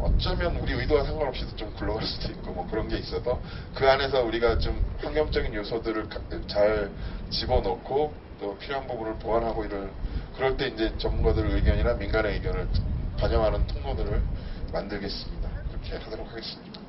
어쩌면 우리 의도와 상관없이도 좀 굴러갈 수도 있고 뭐 그런 게 있어서 그 안에서 우리가 좀 환경적인 요소들을 잘 집어넣고 또 필요한 부분을 보완하고 그럴 때 이제 전문가들 의견이나 민간의 의견을 반영하는 통로들을 만들겠습니다. 그렇게 하도록 하겠습니다.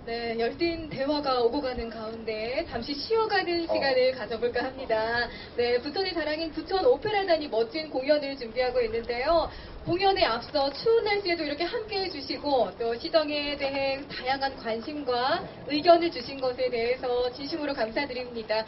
네, 열띤 대화가 오고 가는 가운데 잠시 쉬어가는 시간을 가져볼까 합니다. 네, 부천의 자랑인 부천 오페라단이 멋진 공연을 준비하고 있는데요. 공연에 앞서 추운 날씨에도 이렇게 함께 해주시고 또 시정에 대해 다양한 관심과 의견을 주신 것에 대해서 진심으로 감사드립니다.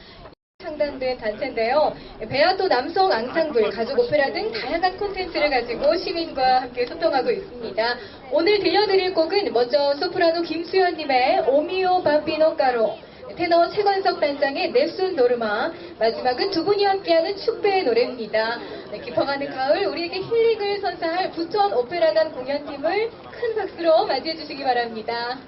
창단된 단체인데요. 배아토 남성 앙상블, 가족 오페라 등 다양한 콘텐츠를 가지고 시민과 함께 소통하고 있습니다. 오늘 들려드릴 곡은 먼저 소프라노 김수연님의 오미오 밤비노 까로, 테너 최건석 단장의 네순 노르마, 마지막은 두 분이 함께하는 축배의 노래입니다. 네, 깊어가는 가을 우리에게 힐링을 선사할 부천 오페라단 공연팀을 큰 박수로 맞이해 주시기 바랍니다.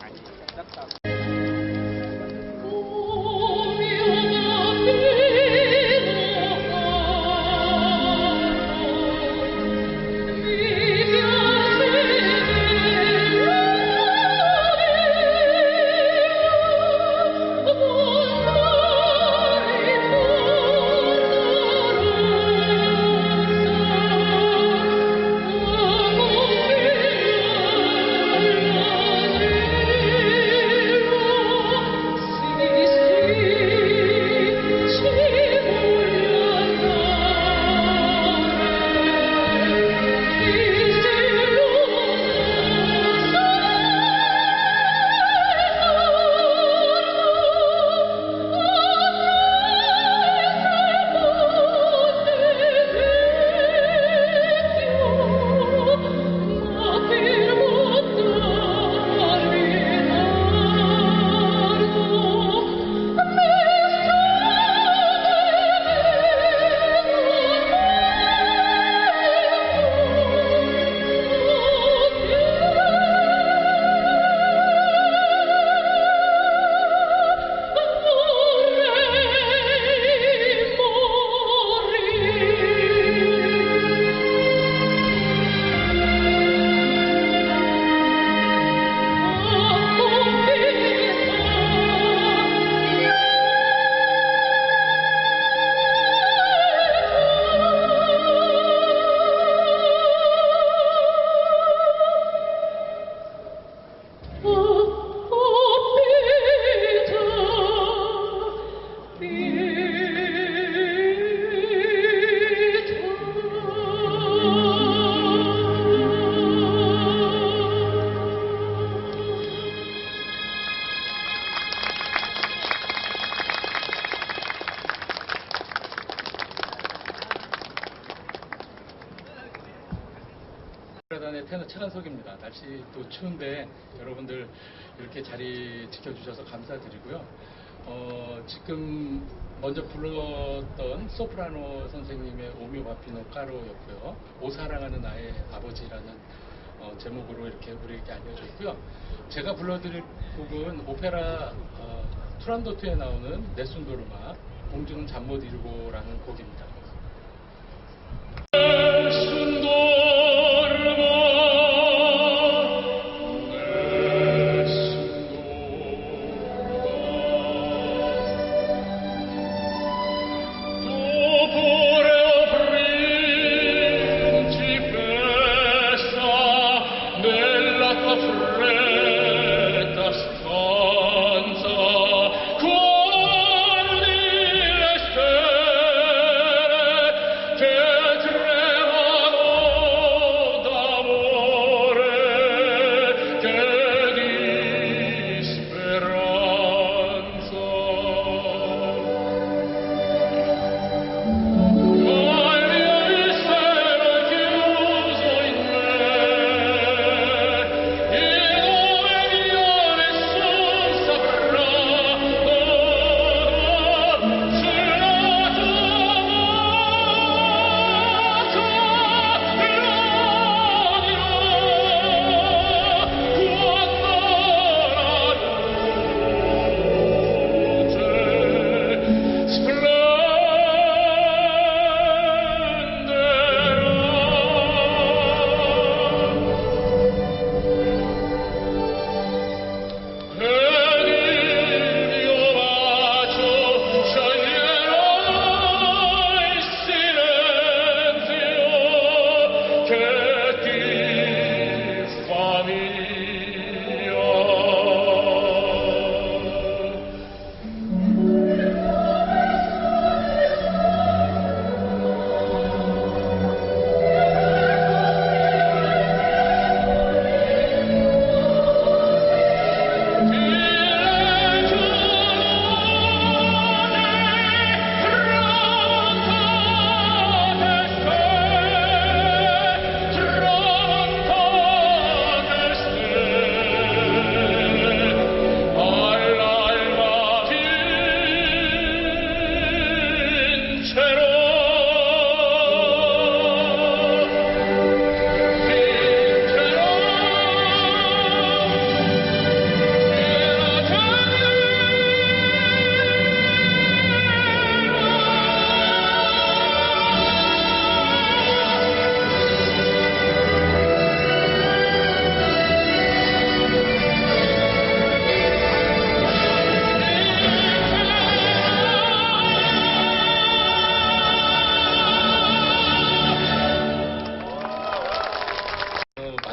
오페라단의 테너 최건석입니다. 날씨도 추운데 여러분들 이렇게 자리 지켜주셔서 감사드리고요. 지금 먼저 불렀던 소프라노 선생님의 오미오 바피노 까로였고요. 오 사랑하는 나의 아버지라는 제목으로 이렇게 우리에게 알려졌고요. 제가 불러드릴 곡은 오페라 투란도트에 나오는 네순 도르마, 공주는 잠 못 이루고라는 곡입니다. Con le stelle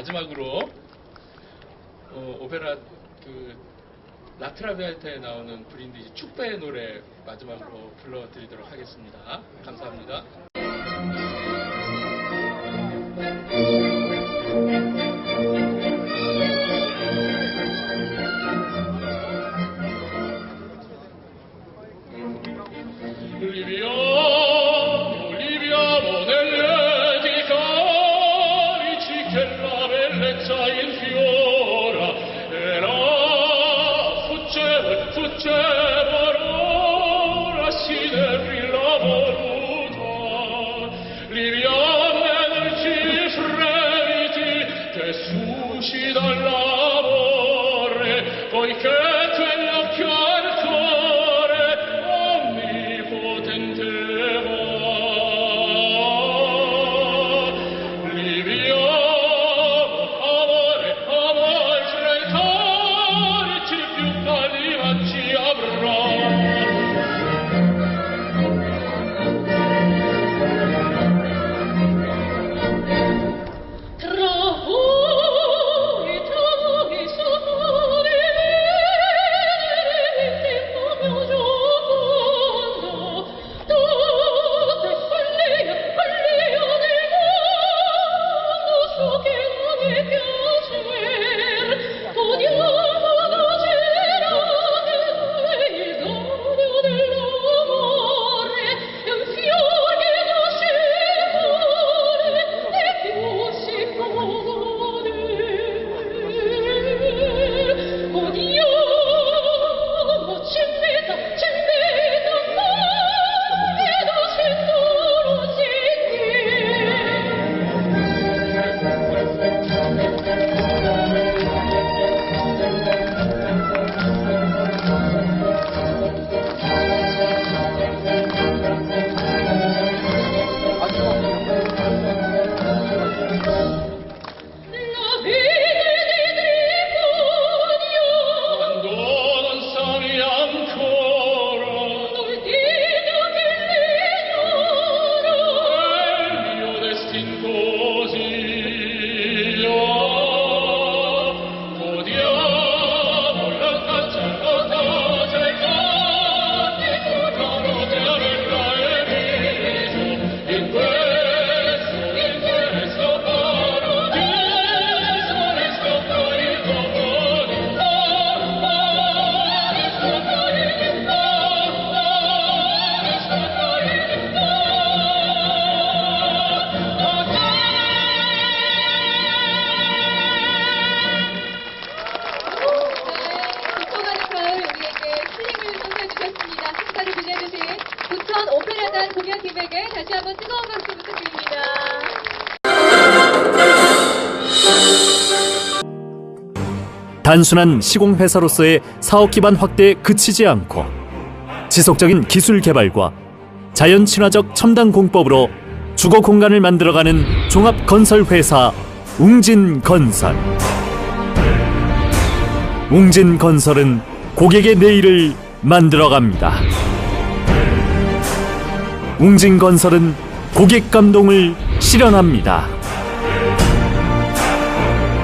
마지막으로 오페라 라트라비아테에 나오는 브린디지 축배의 노래 마지막으로 불러드리도록 하겠습니다. 감사합니다. 공연팀에게 다시 한번 뜨거운 박수 부탁드립니다. 단순한 시공회사로서의 사업 기반 확대에 그치지 않고 지속적인 기술 개발과 자연 친화적 첨단 공법으로 주거 공간을 만들어가는 종합 건설 회사 웅진건설. 웅진건설은 고객의 내일을 만들어갑니다. 웅진건설은 고객 감동을 실현합니다.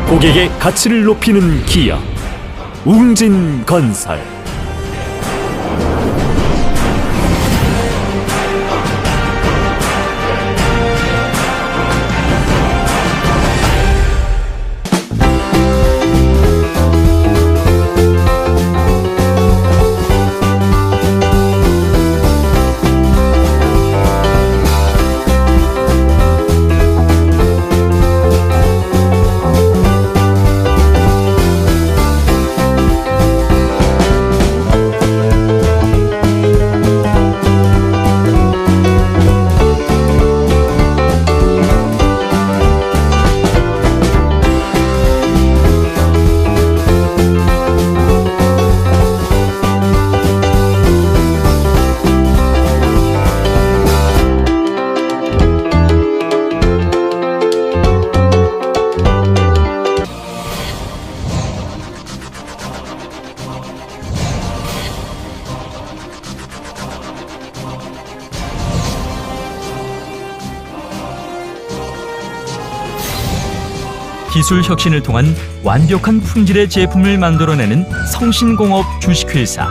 고객의 가치를 높이는 기업 웅진건설. 기술 혁신을 통한 완벽한 품질의 제품을 만들어내는 성신공업 주식회사.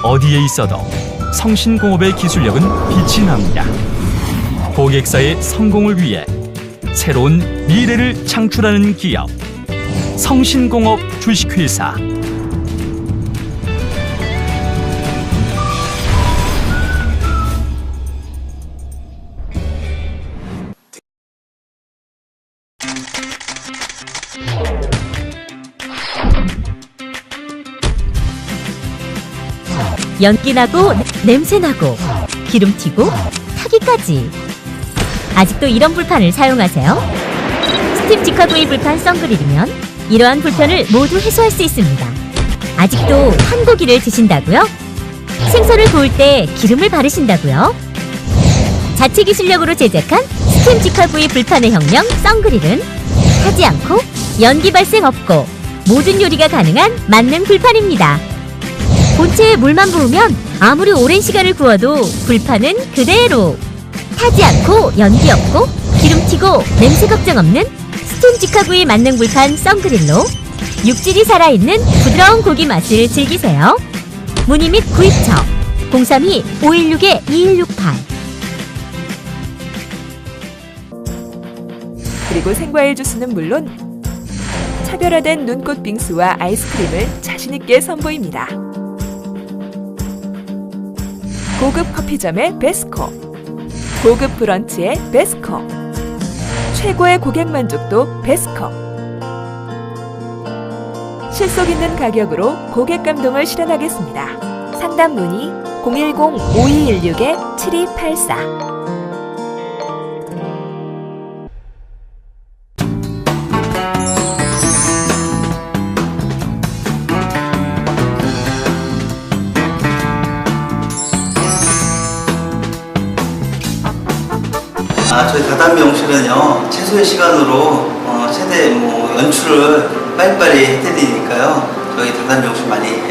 어디에 있어도 성신공업의 기술력은 빛이 납니다. 고객사의 성공을 위해 새로운 미래를 창출하는 기업 성신공업 주식회사. 연기나고 냄새나고 기름튀고 타기까지. 아직도 이런 불판을 사용하세요? 스팀 직화구이 불판 썬그릴이면 이러한 불편을 모두 해소할 수 있습니다. 아직도 한고기를 드신다고요? 생선을 구울 때 기름을 바르신다고요? 자체 기술력으로 제작한 스팀 직화구이 불판의 혁명 썬그릴은 타지 않고 연기 발생 없고 모든 요리가 가능한 만능 불판입니다. 본체에 물만 부으면 아무리 오랜 시간을 구워도 불판은 그대로. 타지 않고 연기 없고 기름 튀고 냄새 걱정 없는 스팀 직화구이 만능 불판 썬그릴로 육질이 살아있는 부드러운 고기 맛을 즐기세요. 문의 및 구입처 032-516-2168. 그리고 생과일 주스는 물론 차별화된 눈꽃 빙수와 아이스크림을 자신있게 선보입니다. 고급 커피점의 베스코, 고급 브런치의 베스코, 최고의 고객 만족도 베스코. 실속 있는 가격으로 고객 감동을 실현하겠습니다. 상담 문의 010-5216-7284. 저희 다단미용실은요 최소의 시간으로 최대 연출을 빨리빨리 해드리니까요 저희 다단미용실 많이